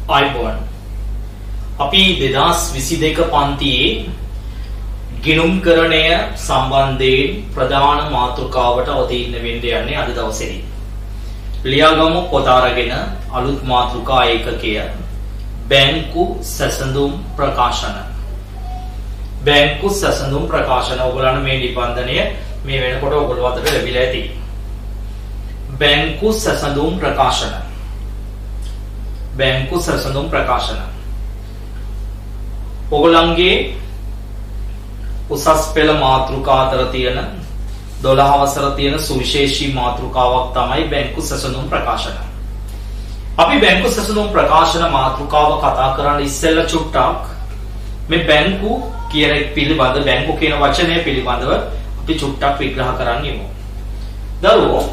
අයිබෝන් අපි 2022 පන්තියේ ගිණුම්කරණය සම්බන්ධයෙන් ප්‍රධාන මාතෘකාවට අවතීර්ණ වෙන්න යන්නේ අද දවසේදී. ලියාගමු පොත අරගෙන අලුත් මාතෘකා ඒකකය බැංකු සැසඳුම් ප්‍රකාශන. බැංකු සැසඳුම් ප්‍රකාශන ඔයගොල්ලන් මේ නිබන්ධනය මේ වෙනකොට ඔයගොල්ලෝ අතට ලැබිලා ඇති. බැංකු සැසඳුම් ප්‍රකාශන. බැංකු සැසඳුම් ප්‍රකාශන ඔයගොල්ලන්ගේ උසස් පෙළ මාතෘකා අතර තියෙන 12 වසර තියෙන සුවිශේෂී මාතෘකාවක් තමයි බැංකු සැසඳුම් ප්‍රකාශන. අපි බැංකු සැසඳුම් ප්‍රකාශන මාතෘකාව කතා කරන්න ඉස්සෙල්ලා චුට්ටක් මේ බැංකු කියන එක පිළිබඳ බැංකු කියන වචනය පිළිබඳව අපි චුට්ටක් විග්‍රහ කරන්න යමු. දරුවෝ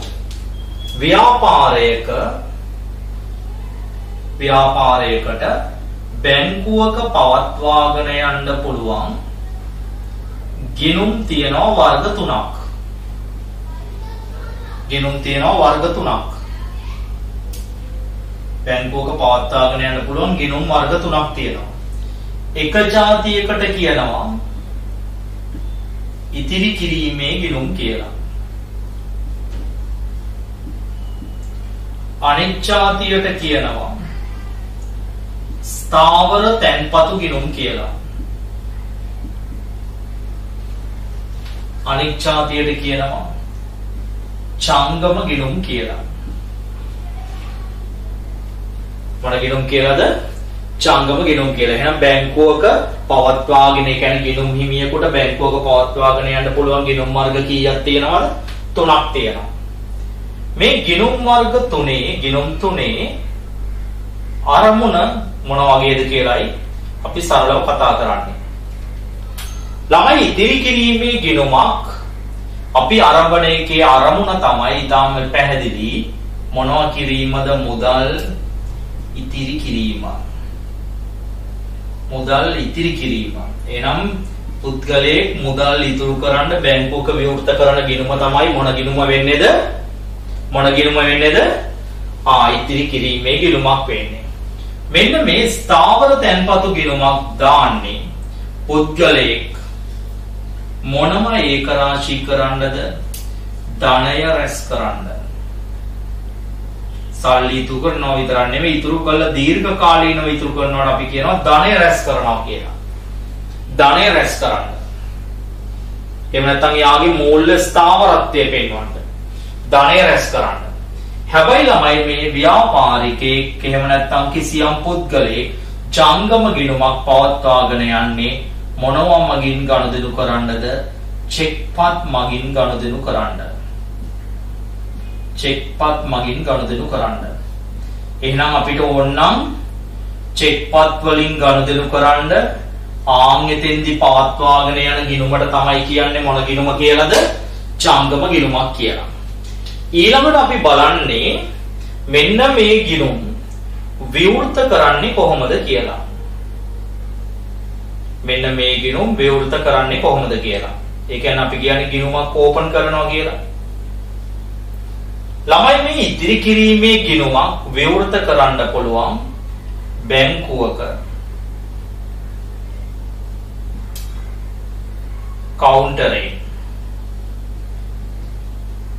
ව්‍යාපාරයකට බැංකුවක පවත්වාගෙන යන්න පුළුවන් ගිණුම් තියෙනවා වර්ග තුනක්. ගිණුම් තියෙනවා වර්ග තුනක්. බැංකුවක පවත්වාගෙන යන්න පුළුවන් ගිණුම් වර්ග තුනක් තියෙනවා. එක જાතියකට කියනවා ඉතිරි කිරීමේ ගිණුම් කියලා. අනෙක් જાතියට කියනවා ස්ථාවර තැන්පතු ගිණුම් කියලා. අනෙක් જાතියට කියනවා චංගම ගිණුම් කියලා. මොන ගිණුම් කියලාද? චංගම ගිණුම් කියලා. එහෙනම් බැංකුවක පවත්වාගෙන කියන්නේ ගිණුම් හිමියෙකුට බැංකුවක පවත්වාගෙන යන්න පුළුවන් ගිණුම් වර්ග කීයක් තියෙනවද? 3ක් තියෙනවා. මේ ගිණුම් වර්ග ගිණුම් තුනේ අරමුණ මොන වගේද කියලායි අපි සරලව කතා කරන්නේ. ළමයි ඉදිරි කිරීමේ ගිණුමක් අපි ආරම්භන එකේ අරමුණ තමයි ඊටම පැහැදිලි මොනවා කිරීමද? මුදල් ඉතිරි කිරීම. මුදල් ඉතිරි කිරීම. එනම් පුද්ගලයෙක් මුදල් ඉතුරු කරන්න බැංකුවක විවෘත කරන ගිණුම තමයි මොන ගිණුම වෙන්නේද? මොන ගිණුම වෙන්නේද? ඉතිරි කිරීමේ ගිණුමක් වෙන්නේ. මෙන්න මේ ස්ථාවර තැන්පතු ගිණුමක් දාන්නේ පුද්ගලයෙක් මොනම ඒක රාශී කරන්නද? ධනය රැස් කරන්න. සල්ලි ඉතුරු කරනවා විතරක් නෙමෙයි ඉතුරු කළ දීර්ඝ කාලීනව ඉතුරු කරනවට අපි කියනවා ධනය රැස් කරනවා කියලා. ධනය රැස් කරන්න. එහෙම නැත්නම් යාගේ මූල්‍ය ස්ථාවරත්වය පෙන්වන්න. ධනය රැස් කරන්න. හැබැයි ළමයි මේ ව්‍යාපාරිකයෙක් එහෙම නැත්නම් කිසියම් පුද්ගලයෙක් ජංගම ගිණුමක් පවත්වාගෙන යන්නේ මොනවා මගින් ගනුදෙනු කරන්නද? චෙක්පත් මගින් ගනුදෙනු කරන්න. චෙක්පත් මගින් ගනුදෙනු කරන්න. එහෙනම් අපිට ඕනනම් චෙක්පත් වලින් ගනුදෙනු කරන්න එතෙන්දි පවත්වාගෙන යන ගිණුමට තමයි කියන්නේ මොන ගිණුම කියලාද? ජංගම ගිණුමක් කියලා. ඊළඟට අපි බලන්නේ මෙන්න මේ ගිණුම් විවෘත කරන්නේ කොහොමද කියලා. මෙන්න මේ ගිණුම් විවෘත කරන්නේ කොහොමද කියලා. ඒ කියන්නේ අපි කියන්නේ ගිණුමක් ඕපන් කරනවා කියලා. ළමයි මේ ඉදිරි කිරීමේ ගිණුමක් විවෘත කරන්න පුළුවන් බැංකුවක කවුන්ටරේ.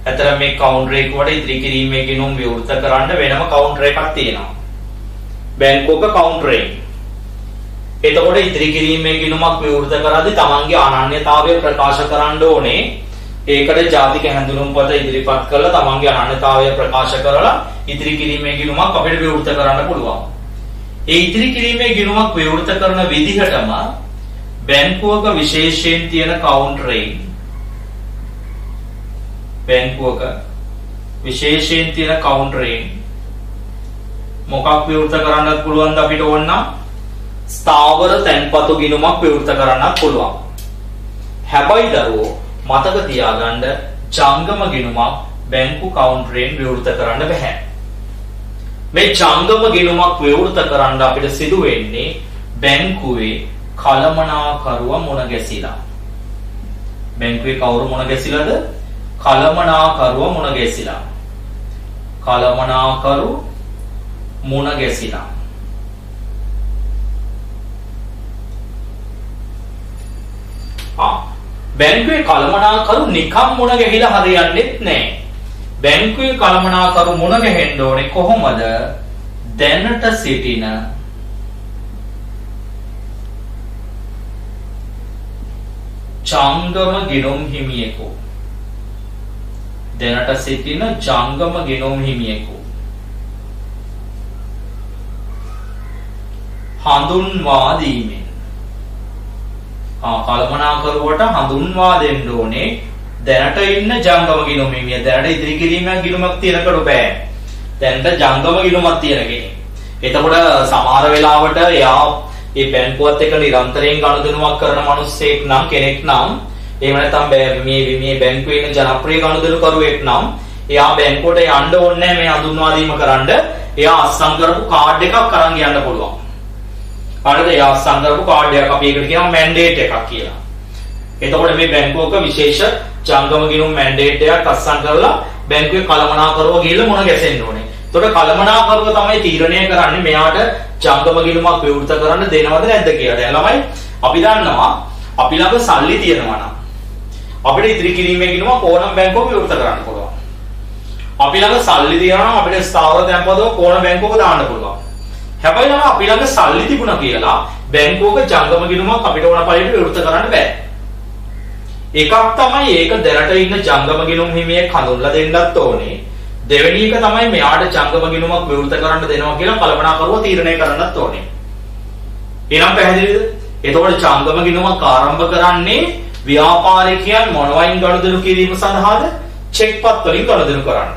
අතර මේ කවුන්ටර් එක වල ඉදිරි කිරීමේ ගිණුම් විවෘත කරන්න වෙනම කවුන්ටර් එකක් තියෙනවා. බැංකුවක කවුන්ටර් එක. එතකොට ඉදිරි කිරීමේ ගිණුමක් විවෘත කරද්දී තමන්ගේ අනන්‍යතාවය ප්‍රකාශ කරන්න ඕනේ. ඒකට ජාතික හැඳුනුම්පත ඉදිරිපත් කරලා තමන්ගේ අනන්‍යතාවය ප්‍රකාශ කරලා ඉදිරි කිරීමේ ගිණුමක් අපිට විවෘත කරන්න පුළුවන්. ඒ ඉදිරි කිරීමේ ගිණුමක් විවෘත කරන විදිහටම බැංකුවක විශේෂයෙන් තියෙන කවුන්ටර් එක බැංකුවක විශේෂයෙන් තියෙන කවුන්ටර් එක මොකක් විවෘත කරන්නත් පුළුවන්ද? අපිට ඕන නම් ස්ථාවර තැන්පතු ගිණුමක් විවෘත කරන්නත් පුළුවන්. හැබැයි දරුවෝ මතක තියාගන්න ජංගම ගිණුමක් බැංකු කවුන්ටරෙන් විවෘත කරන්න බෑ. මේ ජංගම ගිණුමක් විවෘත කරන්න අපිට සිදු වෙන්නේ බැංකුවේ කළමනාකරුව මුණ ගැසිලා. බැංකුවේ කවුරු මුණ ගැසිලාද? කළමනාකරුව මුණ ගැසිලා. කළමනාකරු මුණ ගැසිලා. බැංකුවේ කළමනාකරු නිකම් මුණ ගැහිලා හරියන්නේත් නැහැ. බැංකුවේ කළමනාකරු මුණ ගැහෙන්න ඕනේ කොහොමද? දැනට සිටින ජංගම ගිණුම් හිමියෙකු. දැනට සිටින ජංගම ගිණුම් හිමියෙකු හඳුන්වා දීමෙන්. කළමනාකරුවට හඳුන්වා දෙන්න ඕනේ දැනට ඉන්න ජංගම ගිණුම් හිමිය. දැනට ඉදිරි කිරීමක් ගිණුමක් තියනකට බෑ. දැනට ජංගම ගිණුමක් තියන කෙනෙක්. එතකොට සමහර වෙලාවට එයා මේ බැංකුවත් එක්ක නිරන්තරයෙන් ගනුදෙනුවක් කරන මිනිස්සෙක් නම් කෙනෙක් නම් එහෙම නැත්නම් මේ බැංකුවේ ඉන්න ජනප්‍රිය ගනුදෙනුකරුවෙක් නම් එයා බැංකුවට යන්න ඕනේ නැහැ මේ හඳුන්වා දීම කරන්න. එයා අස්සම් කරපු කාඩ් එකක් අරන් යන්න පුළුවන්. හරිද? එයා අස්සම් කරපු කාඩ් එකක් අපි ඒකට කියනවා මැන්ඩේට් එකක් කියලා. එතකොට මේ බැංකුවක විශේෂ ජංගම ගිණුම් මැන්ඩේට් එකක් අස්සම් කරලා බැංකුවේ කළමනාකරුව ගිහිල්ලා මුණ ගැසෙන්න ඕනේ. එතකොට කළමනාකරුව තමයි තීරණය කරන්නේ මෙයාට ජංගම ගිණුමක් විවෘත කරන්න දෙනවද නැද්ද කියලා. දැන් ළමයි අපි දන්නවා අපි ළඟ සල්ලි තියෙනවා නම් අපිට ඉදිරි කිරීමේ ගිණුමක් ඕනම බැංකුවක විවෘත කරන්න පුළුවන්. අපි ළඟ සල්ලි තියෙනවා නම් අපිට ස්ථාවර තැන්පතුවක ඕන බැංකුවක දාන්න පුළුවන්. හැබැයි නම් අපි ළඟ සල්ලි තිබුණා කියලා බැංකුවක ජංගම ගිණුමක් අපිට ඕන පරිදි විවෘත කරන්න බෑ. එකක් තමයි ඒක දැනට ඉන්න ජංගම ගිණුම් හිමියෙක් හඳුන්ලා දෙන්නත් ඕනේ. දෙවෙනි එක තමයි මෙයාට ජංගම ගිණුමක් විවෘත කරන්න දෙනවා කියලා කළමනාකරුව තීරණය කරන්නත් ඕනේ. එනම් පැහැදිලිද? එතකොට ජංගම ගිණුමක් ආරම්භ කරන්නේ ව්‍යාපාරිකයන් මොනවයින් ගනුදෙනු කිරීම සඳහාද? චෙක්පත් වලින් ගනුදෙනු කරන්න.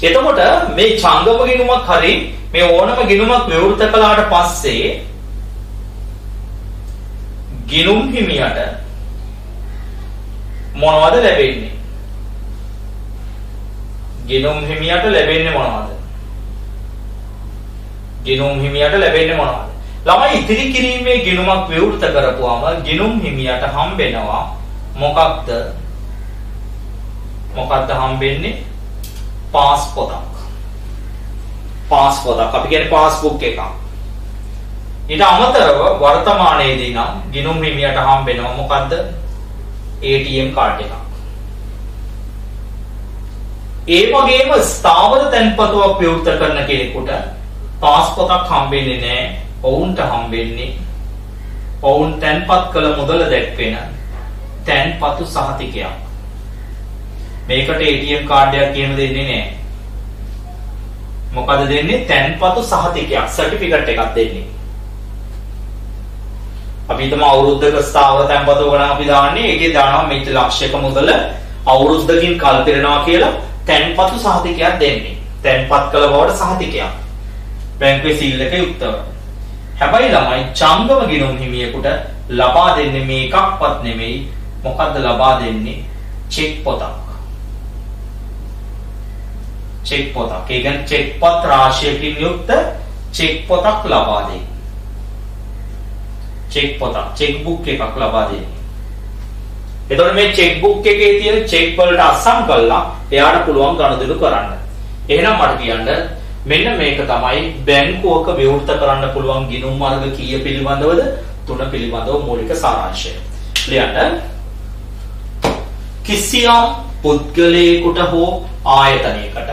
එතකොට මේ ජංගම ගිණුමක් හරි මේ ඕනම ගිණුමක් විවෘත කළාට පස්සේ ගිණුම් හිමියට මොනවද ලැබෙන්නේ? ගිණුම් හිමියට ලැබෙන්නේ මොනවද? ගිණුම් හිමියට ලැබෙන්නේ මොනවද? ළමයි ඉතිරි කිරීමේ ගිණුමක් විවෘත කරපුවාම ගිණුම් හිමියට හම්බෙනවා මොකක්ද? මොකක්ද හම්බෙන්නේ? පාස් පොතක්. පාස් පොතක් අපි කියන්නේ පාස්බුක් එකක්. ඊට අමතරව වර්තමානයේදී නම් ගිණුම් හිමියට හම්බෙනවා මොකද්ද? ATM කාඩ් එකක්. ඒ වගේම ස්ථාවර තැන්පතුවක් විවෘත කරන කෙනෙකුට පාස් පොතක් හම්බෙන්නේ නැහැ. ඔවුන්ට හම්බෙන්නේ ඔවුන් තැන්පත් කළ මුදල දැක්වෙන තැන්පතු සහතිකයක්. මේකට ATM කාඩ් එකක් කියන්න දෙන්නේ නැහැ. මොකද දෙන්නේ? තැන්පතු සහතිකයක්, සර්ටිෆිකට් එකක් දෙන්නේ. අපි හිතමු අවුරුද්දක ස්ථාවර තැන්පතුවක නම් අපි දාන්නේ ඒකේ දානවා මෙච්චර ලක්ෂයක මුදල අවුරුද්දකින් කල් පිරෙනවා කියලා තැන්පතු සහතිකයක් දෙන්නේ. තැන්පත් කළ බවට සහතිකයක්. බැංකුවේ සීල් එකේ උත්තර. හැබැයි ළමයි ජංගම ගිණුම් හිමියෙකුට ලබා දෙන්නේ මේ එකක්වත් නෙමෙයි. මොකද්ද ලබා දෙන්නේ? චෙක් පොතක්. චෙක් පොතක්. ඒ කියන්නේ චෙක් පත් රාශියකින් යුක්ත චෙක් පොතක් ලබා දෙයි. චෙක් පොතක්, චෙක් බුක් එකක් ලබා දෙයි. එතකොට මේ චෙක් බුක් එකේ තියෙන චෙක් වලට අස්සම් කළා එයාට පුළුවන් ගනුදෙනු කරන්න. එහෙනම් මට කියන්න මෙන්න මේක තමයි බැංකුවක විවෘත කරන්න පුළුවන් ගිණුම් මාර්ග කීය පිළිබඳවද? 3 පිළිබඳව මූලික සාරාංශය. ලියන්න. කිසියම් පුද්ගලයෙකුට හෝ ආයතනයකට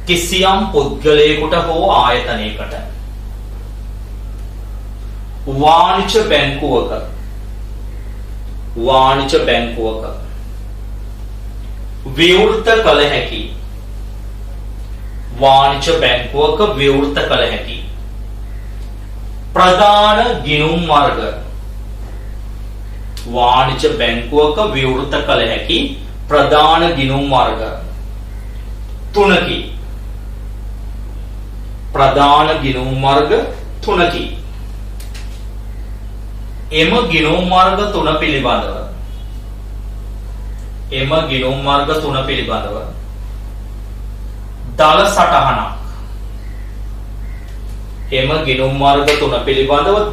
කිසියම් පුද්ගලයෙකුට හෝ ආයතනයකට වාණිජ බැංකුවක විවෘත කළ හැකි වාණිජ බැංකුවක විවෘත කළ හැකි ප්‍රධාන ගිණුම් වර්ග වාණිජ බැංකුවක විවෘත කළ හැකි ප්‍රධාන ගිණුම් වර්ග තුනකි. ප්‍රධාන ගිණුම් වර්ග තුනකි. එම ගිණුම් වර්ග තුන පිළිබඳව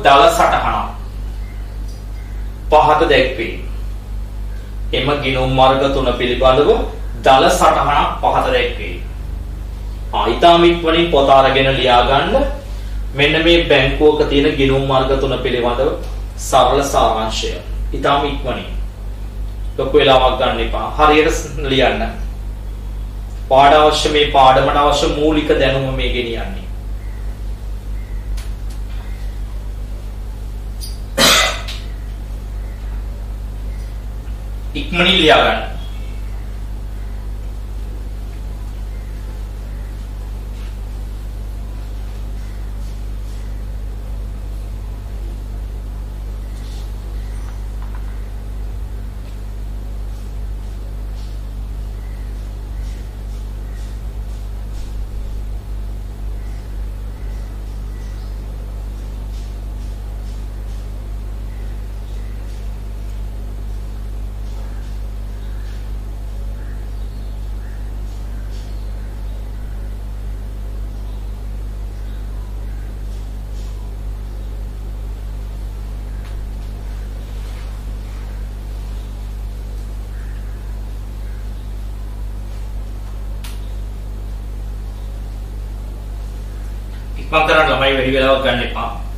දල සටහනක් පහත දැක්වේ. එම ගිණුම් වර්ග තුන පිළිබඳව දල සටහනක් පහත දැක්වේ. ඉතාම ඉක්මනින් පොත අරගෙන ලියා ගන්න. මෙන්න මේ බැංකුවක තියෙන ගිණුම් වර්ග තුන පිළිබඳව සරල සාරාංශය. ඊටාම ඉක්මනින්. ලොකු වෙලාවක් ගන්න එපා. හරියට ලියන්න. පාඩ අවශ්‍ය මේ පාඩමට අවශ්‍ය මූලික දැනුම මේ ගෙනියන්නේ. ඉක්මනින් ලියා ගන්න. ඉක්මන් කරන්න ළමයි වැඩි වෙලාවක් ගන්න එපා.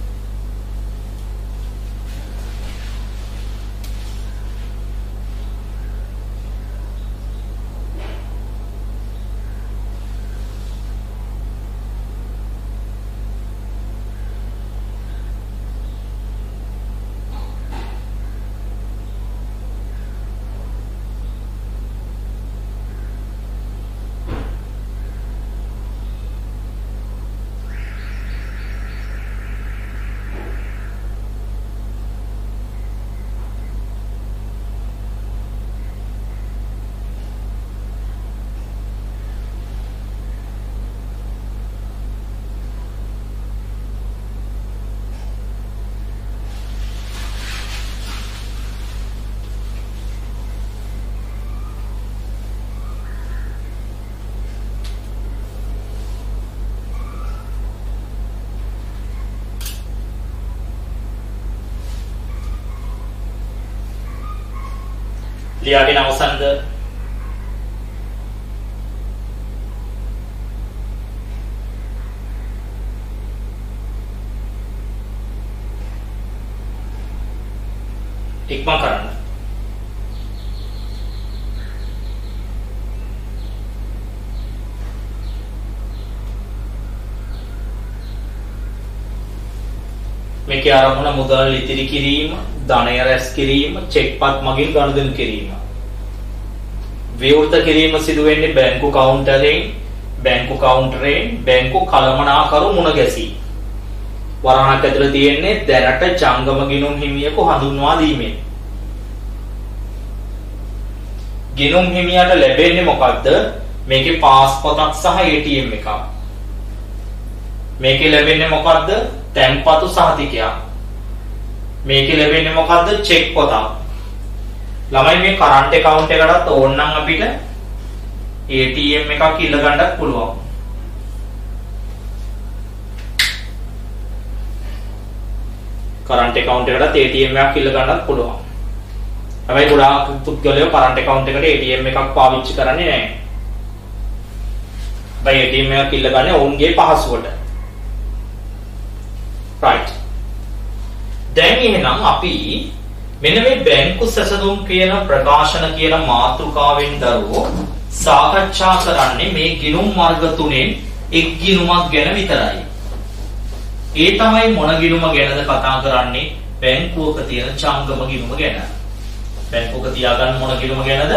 ලියාගෙන අවසන්ද? ඉක්මන් කරන්න. මේකේ ආරම්භන මුදල් ඉතිරි කිරීම, ධනය රැස් කිරීම, චෙක්පත් මගින් ගනුදෙනු කිරීම. විවෘත කිරීම සිදු වෙන්නේ බැංකු කවුන්ටරයෙන් බැංකු කළමනාකරු මුණ ගැසී. වරහණක් ඇතුළේ තියෙන්නේ දැනට ජංගම ගිණුම් හිමියෙකු හඳුන්වා දීමෙන්. ගිණුම් හිමියාට ලැබෙන්නේ මොකද්ද? මේකේ පාස් පොතක් සහ ATM එකක්. මේකේ ලැබෙන්නේ මොකද්ද? තැන්පතු සහතිකයක්. මේකේ ලැබෙන්නේ මොකද්ද? චෙක් පොතක්. ළමයි මේ කරන්ට් account එකකටත් ඕන නම් අපිට ATM එකක් ඉල්ල ගන්නත් පුළුවන්. කරන්ට් account එකකටත් ATM එකක් ඉල්ල ගන්නත් පුළුවන්. හැබැයි ගොඩාක් පුද්ගලයෝ කරන්ට් account එකට ATM එකක් පාවිච්චි කරන්නේ නැහැ. හැබැයි ATM එකක් ඉල්ල ගන්නේ ඔවුන්ගේ පහසුවට. right. දැන් එහෙනම් අපි මෙන්න මේ බැංකු සැසඳුම් කියන ප්‍රකාශන කියන මාතෘකාවෙන් දරුවෝ සාකච්ඡා කරන්නේ මේ ගිණුම් වර්ග තුනෙන් එක් ගිණුමක් ගැන විතරයි. ඒ තමයි මොන ගිණුම ගැනද කතා කරන්නේ? බැංකුවක තියෙන ජංගම ගිණුම ගැන. බැංකුවක තියාගන්න මොන ගිණුම ගැනද?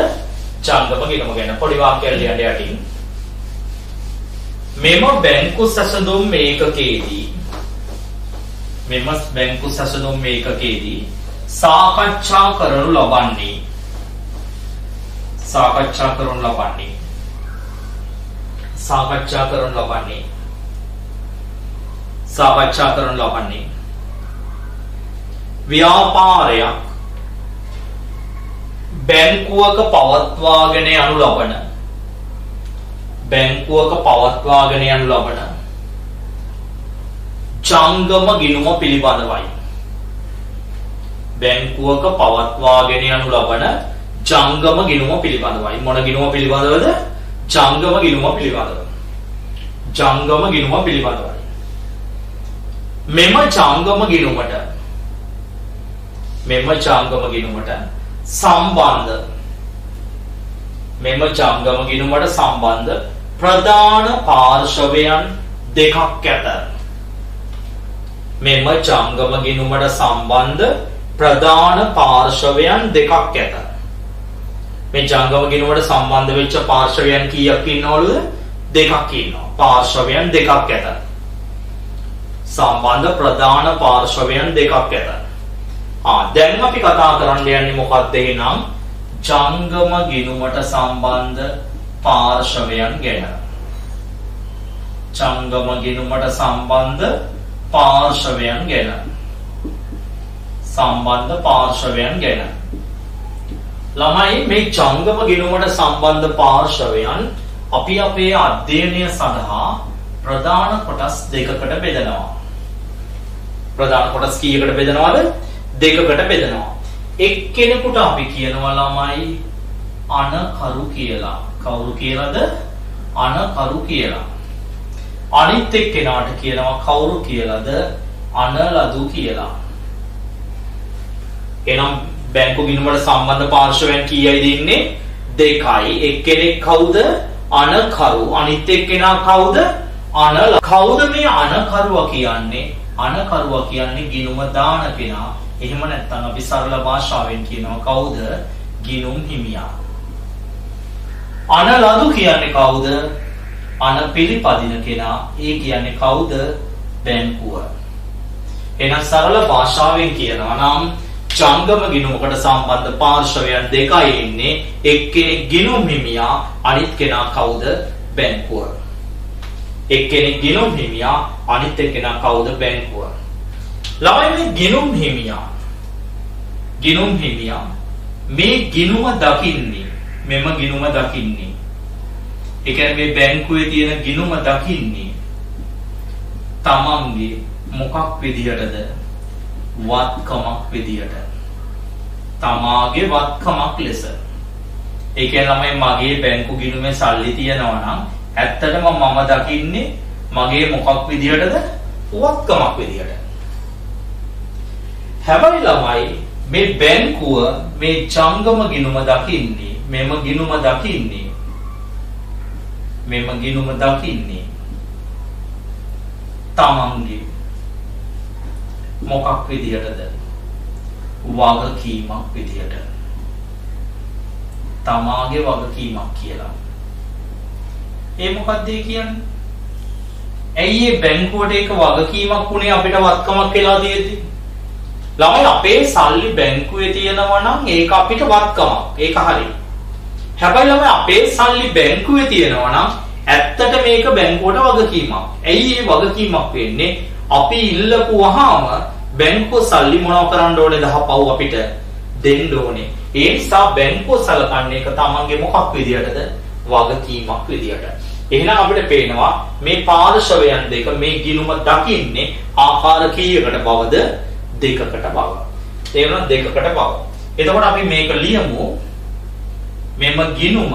ජංගම ගිණුම ගැන. පොඩි වාක්‍යයක් ලියන්න යටින්. මෙම බැංකු සැසඳුම් ඒකකයේදී සාකච්ඡා කරනු ලබන්නේ ව්‍යාපාරයක් බැංකුවක පවත්වාගෙන යනු ලබන ජංගම ගිණුම පිළිබඳවයි. බැංකුවක පවත්වාගෙන යනු ලබන ජංගම ගිණුම පිළිබඳවයි. මොන ගිණුම පිළිබඳවද? ජංගම ගිණුම පිළිබඳවයි. මෙම ජංගම ගිණුමට මෙම ජංගම ගිණුමට සම්බන්ධ ප්‍රධාන පාර්ශවයන් දෙකක් ඇත. මෙම ජංගම ගිණුමට සම්බන්ධ ප්‍රධාන පාර්ශවයන් දෙකක් ඇත. මේ ජංගම ගිණුමට සම්බන්ධ වෙච්ච පාර්ශවයන් කීයක් ඉන්නවලුද? දෙකක් ඉන්නවා. පාර්ශවයන් දෙකක් ඇත. සම්බන්ධ ප්‍රධාන පාර්ශවයන් දෙකක් ඇත. දැන් අපි කතා කරන්න යන්නේ මොකක්ද එහෙනම්? ජංගම ගිණුමට සම්බන්ධ පාර්ශවයන් ගැන. ජංගම ගිණුමට සම්බන්ධ පාර්ශවයන් ගැන. ළමයි මේ ජංගම ගිණුමට සම්බන්ධ පාර්ශවයන් අපි අපේ අධ්‍යයනය සඳහා ප්‍රධාන කොටස් දෙකකට බෙදනවා. ප්‍රධාන කොටස් කීයකට බෙදනවද? දෙකකට බෙදනවා. එක්කෙනෙකුට අපි කියනවා ළමයි අනකරු කියලා. කවුරු කියලාද? අනකරු කියලා. අනිත් එක්කෙනාට කියනවා කවුරු කියලාද? අනලදු කියලා. එහෙනම් බැංකු ගිණුමට සම්බන්ධ පාර්ශවයන් කීයයිද ඉන්නේ? දෙකයි. එක්කෙනෙක් කවුද? අනකරු. අනිත් එක්කෙනා කවුද? අනල. කවුද මේ අනකරුවා කියන්නේ? අනකරුවා කියන්නේ ගිණුම දාන කෙනා. එහෙම නැත්නම් අපි සරල භාෂාවෙන් කියනවා කවුද? ගිණුම් හිමියා. අනලදු කියන්නේ කවුද? අන පිළිපදින කෙනා. ඒ කියන්නේ කවුද? බැංකුව. එහෙනම් සරල භාෂාවෙන් කියනවා නම් ජංගම ගිණුමකට සම්බන්ධ පාර්ශවයන් දෙකයි ඉන්නේ. එක්කෙනෙක් ගිණුම් හිමියා, අනිත් කෙනා කවුද? බැංකුව. එක්කෙනෙක් ගිණුම් හිමියා, අනිත් එක්කෙනා කවුද? බැංකුව. ළමයි මේ ගිණුම් හිමියා මේ ගිණුම දකින්නේ, මෙම ගිණුම දකින්නේ. ඒ කියන්නේ මේ බැංකුවේ තියෙන ගිණුම දකින්නේ තමන්ගේ මොකක් විදියටද? වත්කමක් විදියට. තමාගේ වත්කමක් ලෙස. ඒ කියන්නේ ළමයි මගේ බැංකු ගිණුමේ සල්ලි තියනවා නම් ඇත්තටම මම දකින්නේ මගේ මොකක් විදියටද? වත්කමක් විදියට. හැබැයි ළමයි මේ බැංකුව මේ ජංගම ගිණුම දකින්නේ, මෙම ගිණුම දකින්නේ තමන්ගේ මොකක් විදියටද? වගකීමක් විදියට. තමාගේ වගකීමක් කියලා. ඒ මොකක්ද කියන්නේ? ඇයි මේ බැංකුවට ඒක වගකීමක් උනේ අපිට වත්කමක් වෙලා තියෙද්දි? ළමයි අපේ සල්ලි බැංකුවේ තියෙනවා නම් ඒක අපිට වත්කමක්. ඒක හරි. හැබැයි ළමයි අපේ සල්ලි බැංකුවේ තියෙනවා නම් ඇත්තට මේක බැංකුවට වගකීමක්. ඇයි මේ වගකීමක් වෙන්නේ? අපි ඉල්ලපුවාම බැංකුව සල්ලි මොනව කරන්න ඕනේ? දහපව් අපිට දෙන්න ඕනේ. ඒ නිසා බැංකුව සලකන්නේ ඒක තමන්ගේ මොකක් විදියටද? වගකීමක් විදියට. එහෙනම් අපිට පේනවා මේ පාර්ශවයන් දෙක මේ ගිණුම දකින්නේ ආකාර කීයකට බවද? දෙකකට බව. තේරුණාද? දෙකකට බව. එතකොට අපි මේක ලියමු. මෙම ගිණුම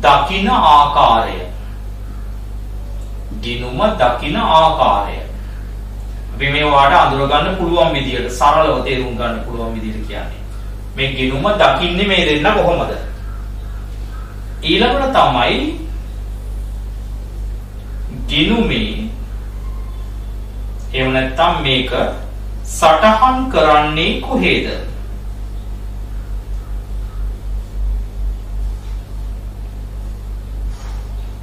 දකින ආකාරය. ගිණුම දකින ආකාරය. අපි මේවාට අඳුර ගන්න පුළුවන් විදියට, සරලව තේරුම් ගන්න පුළුවන් විදියට කියන්නේ. මේ ගිණුම දකින්නේ මේ දෙන්න කොහොමද? ඊළඟට තමයි ගිණුමේ එහෙම නැත්නම් මේක සටහන් කරන්නේ කොහේද?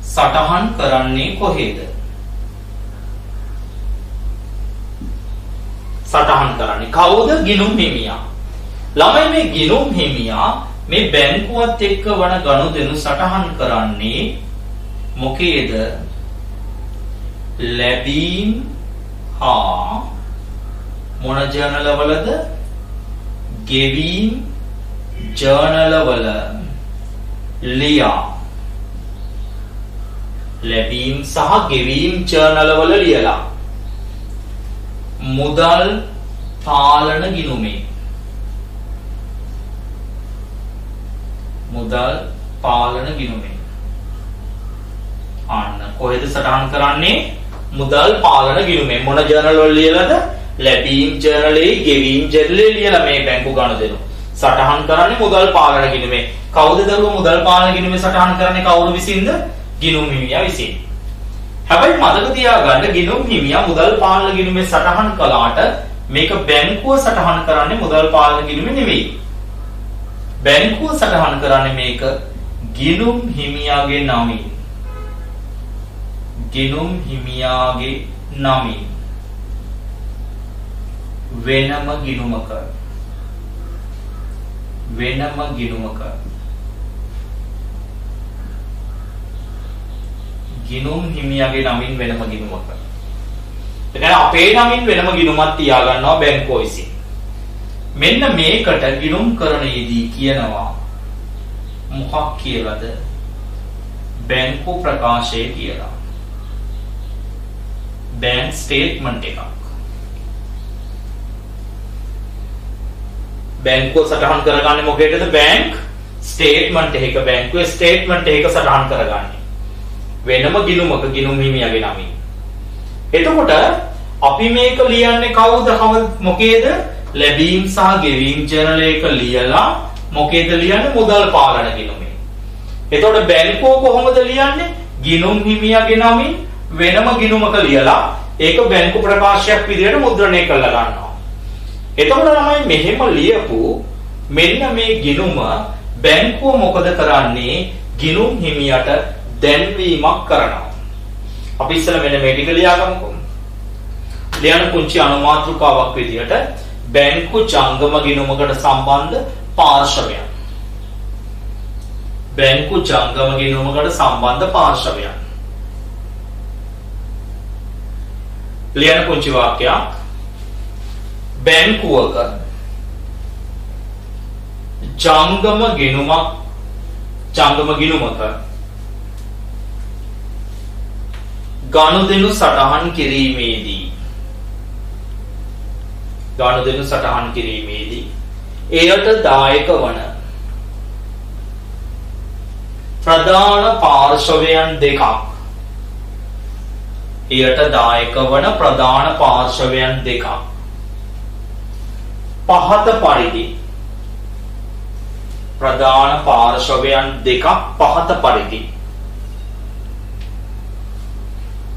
සටහන් කරන්නේ කොහේද? සටහන් කරන්නේ කවුද? ගිණුම් හිමියා. ළමයි මේ ගිණුම් හිමියා මේ බැංකුවත් එක්ක වන ගනුදෙනු සටහන් කරන්නේ මොකේද? ලැබීම් හා මොන ජර්නල වලද? ගෙවීම් ජර්නල වල ලියා. ලැබීම් සහ ගෙවීම් ජර්නල වල ලියලා. මුදල් පාලන ගිණුමේ අන්න කොහෙද සටහන් කරන්නේ? මුදල් පාලන ගිණුමේ මොන ජර්නල් වල ලියලාද? ලැබීම් ජර්නලේ, ගෙවීම් ජර්නලේ ලියලා මේ බැංකු ගනුදෙනු සටහන් කරන්නේ මුදල් පාලන ගිණුමේ. කවුද දරුවා මුදල් පාලන ගිණුමේ සටහන් කරන්නේ කවුරු විසින්ද? ගිණුම් හිමියා විසින්. හැබැයි මතක තියාගන්න ගිණුම් හිමියා මුදල් පාලන ගිණුමේ සටහන් කළාට මේක බැංකුව සටහන් කරන්නේ මුදල් පාලන ගිණුමේ නෙවෙයි. බැංකුව සටහන් කරන්නේ මේක ගිණුම් හිමියාගේ නමින්. ගිණුම් හිමියාගේ නමින් වෙනම ගිණුමක ගිණුම් හිමියාගේ නමින් වෙනම ගිණුමක. එතන අපේ නමින් වෙනම ගිණුමක් තියා ගන්නවා බැංකුව විසින්. මෙන්න මේකට ගිණුම් කරණයේදී කියනවා මොකක් කියලාද? බැංකු ප්‍රකාශය කියලා. බැංක් ස්ටේට්මන්ට් එකක්. බැංකුව සටහන් කරගන්නේ මොකේදද? බැංක් ස්ටේට්මන්ට් එකක. බැංකුවේ ස්ටේට්මන්ට් එකක සටහන් කරගන්නේ වෙනම ගිණුමක ගිණුම් හිමියාගේ නමින්. එතකොට අපි මේක ලියන්නේ කවුද? මොකේද? ලැබීම් සහ ගෙවීම් ජර්නල් එක ලියලා මොකේද ලියන්නේ? මුදල් පාලන ගිණුමේ. එතකොට බැංකුව කොහොමද ලියන්නේ? ගිණුම් හිමියාගේ නමින් වෙනම ගිණුමක ලියලා ඒක බැංකු ප්‍රකාශයක් විදිහට මුද්‍රණය කරලා ගන්නවා. එතකොට තමයි මෙහෙම ලියපු මෙන්න මේ ගිණුම බැංකුව මොකද කරන්නේ? ගිණුම් හිමියට දැන්වීමක් කරනවා. අපි ඉස්සෙල්ලා මෙන්න මේ ටික ලියාගමුකෝ. ලියන පුංචි අනුමාතෘකාවක් විදිහට බැංකු ජංගම ගිණුමකට සම්බන්ධ පාර්ශවයන්. බැංකු ජංගම ගිණුමකට සම්බන්ධ පාර්ශවයන්. ලියන පුංචි වාක්‍යයක්. බැංකුවක ජංගම ගිණුමක ගනුදෙනු සටහන් කිරීමේදී එයට දායක වන ප්‍රධාන පාර්ශවයන් දෙකක් පහත පරිදි ප්‍රධාන පාර්ශවයන් දෙකක් පහත පරිදි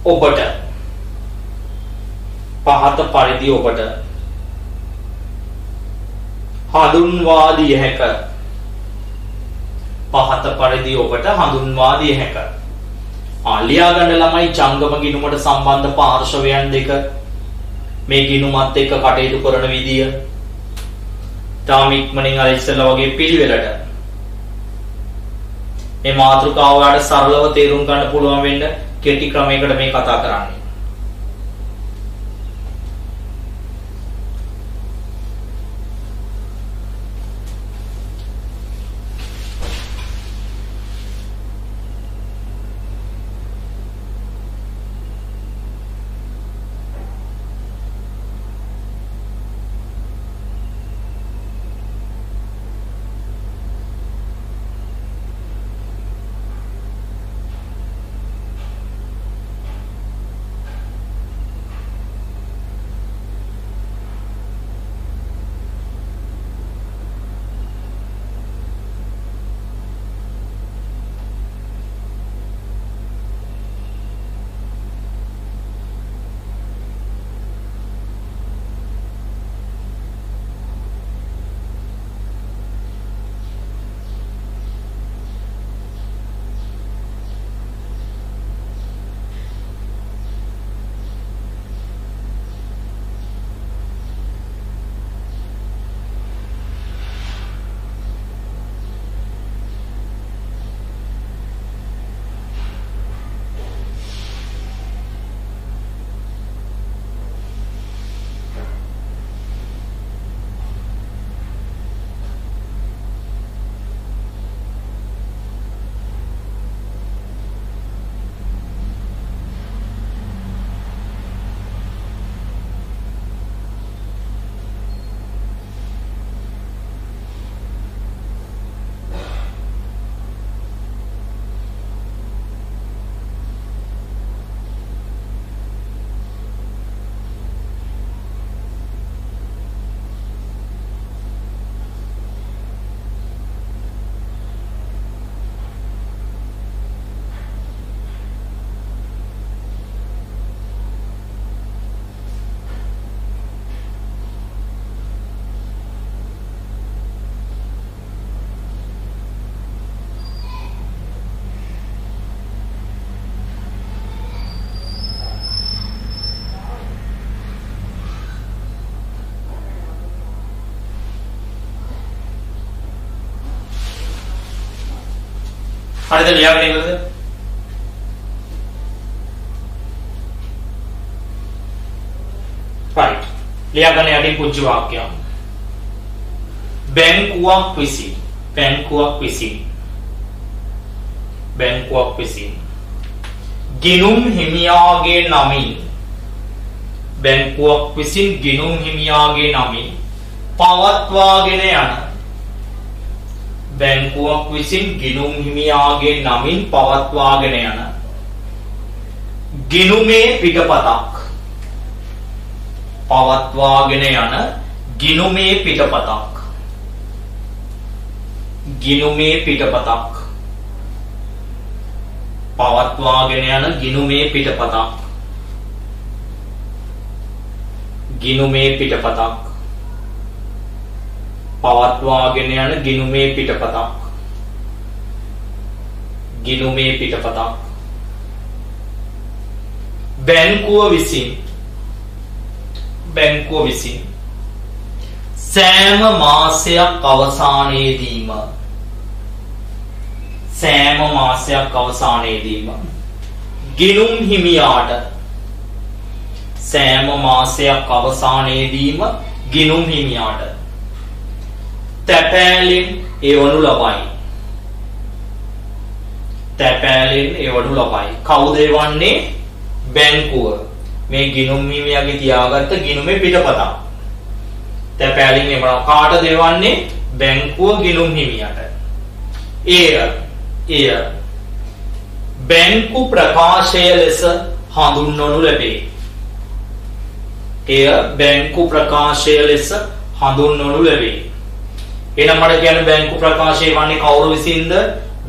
ඔබට හඳුන්වා දිය හැක. ලියා ගන්න ළමයි ජංගම ගිණුමට සම්බන්ධ පාර්ශවයන් දෙක මේ ගිණුමත් එක්ක කටයුතු කරන විදිය තාම ඉක්මනින් අර ඉස්සෙල්ලා වගේ පිළිවෙලට මේ මාතෘකාව වලට සරලව තේරුම් ගන්න පුළුවන් වෙන්න කෙටි ක්‍රමයකට මේ කතා කරන්නේ. හරිද ලියාගෙන ඉවරද? right. ලියාගන්න යටින් පුංචි වාක්‍යයක්. බැංකුවක් විසින් ගිණුම් හිමියාගේ නමින් පවත්වාගෙන යන ගිණුමේ පිටපතක් බැංකුව විසින් සෑම මාසයක් අවසානයේදීම ගිණුම් හිමියාට තැපෑලෙන් එවනු ලබයි. කවුද එවන්නේ? බැංකුව. මේ ගිණුම් හිමියාගේ තියාගත්ත ගිණුමේ පිටපතක් තැපෑලෙන් එවනවා. කාටද එවන්නේ? බැංකුව ගිණුම් හිමියට. එය බැංකු ප්‍රකාශය ලෙස හඳුන්වනු ලැබේ. එහෙනම් මට කියන්නේ බැංකු ප්‍රකාශය වන්නේ කවුරු විසින්ද?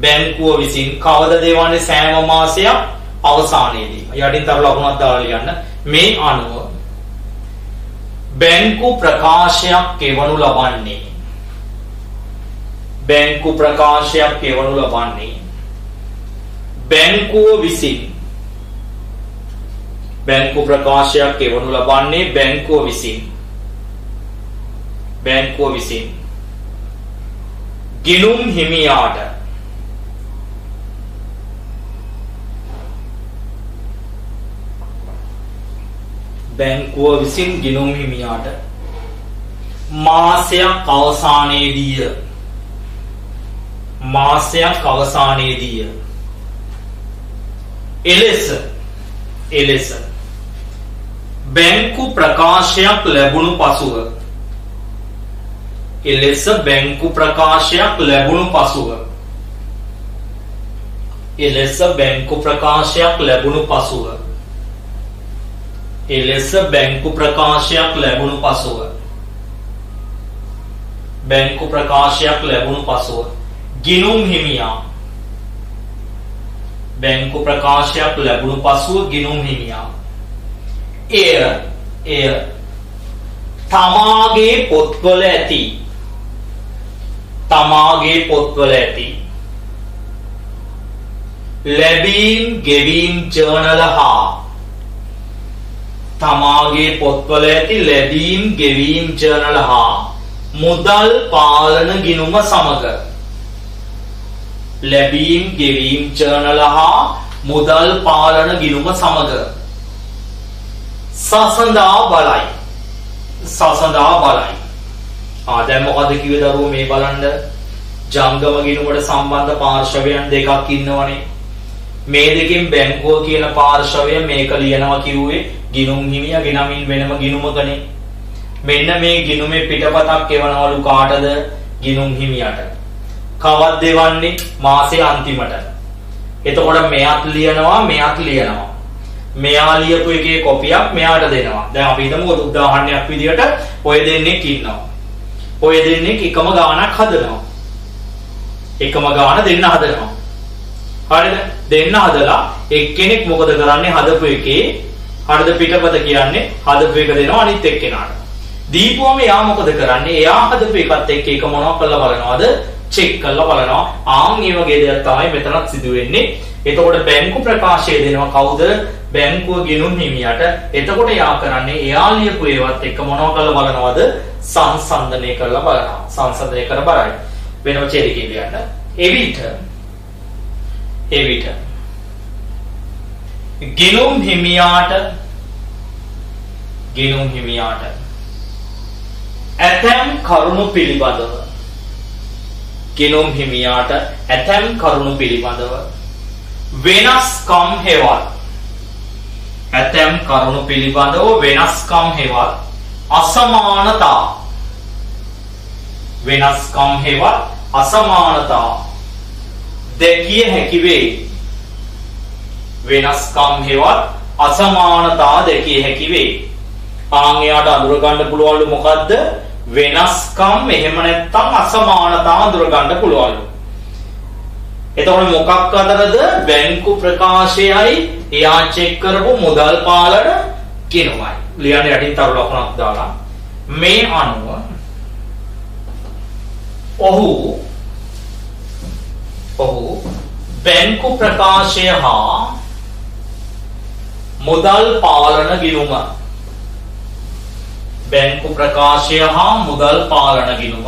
බැංකුව විසින්. කවදද එවන්නේ? සෑම මාසයක් අවසානයේදී. යටින් තව ලකුණක් දාලා ලියන්න. මේ අනුව බැංකු ප්‍රකාශයක් එවනු ලබන්නේ බැංකුව විසින් ගිණුම් හිමියාට මාසයක් අවසානයේදී එලෙස බැංකු ප්‍රකාශයක් ලැබුණු පසුව ගිණුම් හිමියා එය තමාගේ පොත්වල ඇති ලැබීම් ගෙවීම් ජර්නල හා මුදල් පාලන ගිණුම සමග සසඳා බලයි. දැන් මොකද කිව්වේ දරුවෝ? මේ බලන්න, ජංගම ගිණුමට සම්බන්ධ පාර්ශවයන් දෙකක් ඉන්නවනේ. මේ දෙකෙන් බැංකුව කියන පාර්ශවය මේක ලියනවා කිව්වේ ගිණුම් හිමියාගේ නමින් වෙනම ගිණුමකනේ. මෙන්න මේ ගිණුමේ පිටපතක් එවනවලු කාටද? ගිණුම් හිමියට. කවද්ද එවන්නේ? මාසේ අන්තිමට. එතකොට මෙයාත් ලියනවා. මෙයා ලියපු එකේ කොපියක් මෙයාට දෙනවා. දැන් අපි හිතමු උදාහරණයක් විදියට ඔය දෙන්නෙක් ඉන්නවා. ඔය දෙන්නෙක් එකම ගාණක් හදනවා. හරිද? දෙන්න හදලා එක්කෙනෙක් මොකද කරන්නේ? හදපු එකේ හරිද පිටපත කියන්නේ හදපු එක දෙනවා අනිත් එක්කෙනාට. දීපුවම එයා මොකද කරන්නේ? එයා හදපු එකත් එක්ක එක මොනවද කරලා බලනවද? චෙක් කරලා බලනවා. ආන් මේ වගේ දේවල් තමයි මෙතනත් සිදු වෙන්නේ. එතකොට බැංකු ප්‍රකාශය දෙනවා කවුද? බැංකුව ගිණුම් හිමියට. එතකොට එයා කරන්නේ එයා ලියපු ඒවත් එක්ක මොනවද කරලා බලනවද? සංසන්දනය කරලා බලනවා. සංසන්දනය කර බලයි. වෙනම චේරිකේ ලියන්න. එවිට එවිට ගිණුම් හිමියාට ඇතැම් කරුණු පිළිබඳව ගිණුම් හිමියාට ඇතැම් කරුණු පිළිබඳව වෙනස්කම් හෙවත් ඇතැම් කරුණු පිළිබඳව වෙනස්කම් හෙවත් අසමානතා දැකිය හැකි වේ. වෙනස්කම් හෙවත් අසමානතා දැකිය හැකි වේ. ආන්‍යයට අඳුර ගන්න පුළුවන්ලු මොකද්ද? වෙනස්කම් එහෙම නැත්නම් අසමානතා අඳුර ගන්න පුළුවන්ලු. එතකොට මොකක් අතරද? බැංකු ප්‍රකාශයයි එයා චෙක් කරපු මුදල් පාලන ගිණුමයි. ලියන්න යටින් තරු ලකුණක් දාලා මේ අනුව ඔහු බැංකු ප්‍රකාශය හා මුදල් පාලන ගිණුම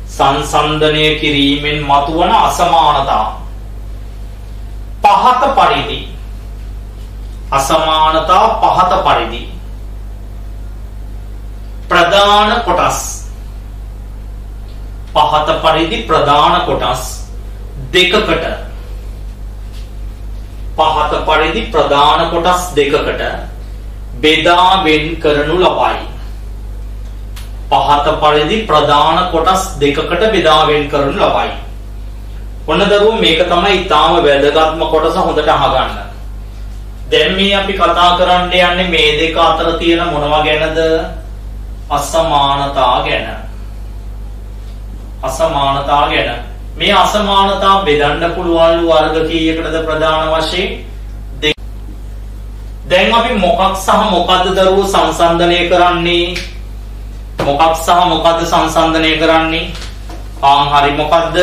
සංසන්දනය කිරීමෙන් මතුවන අසමානතා පහත පරිදි ප්‍රධාන කොටස් දෙකකට බෙදා වෙන් කරනු ලබයි. ඔන්න දරුවෝ මේක තමයි ඊටාම වැදගත්ම කොටස. හොඳට අහගන්න. දැන් මේ අපි කතා කරන්න යන්නේ මේ දෙක අතර තියෙන මොනවා ගැනද? අසමානතා ගැන. මේ අසමානතා බෙදන්න පුළුවන් වර්ග කීයකටද ප්‍රධාන වශයෙන්? දැන් අපි මොකක් සහ මොකද්ද දරුවෝ සංසන්දනය කරන්නේ? හරි මොකද්ද?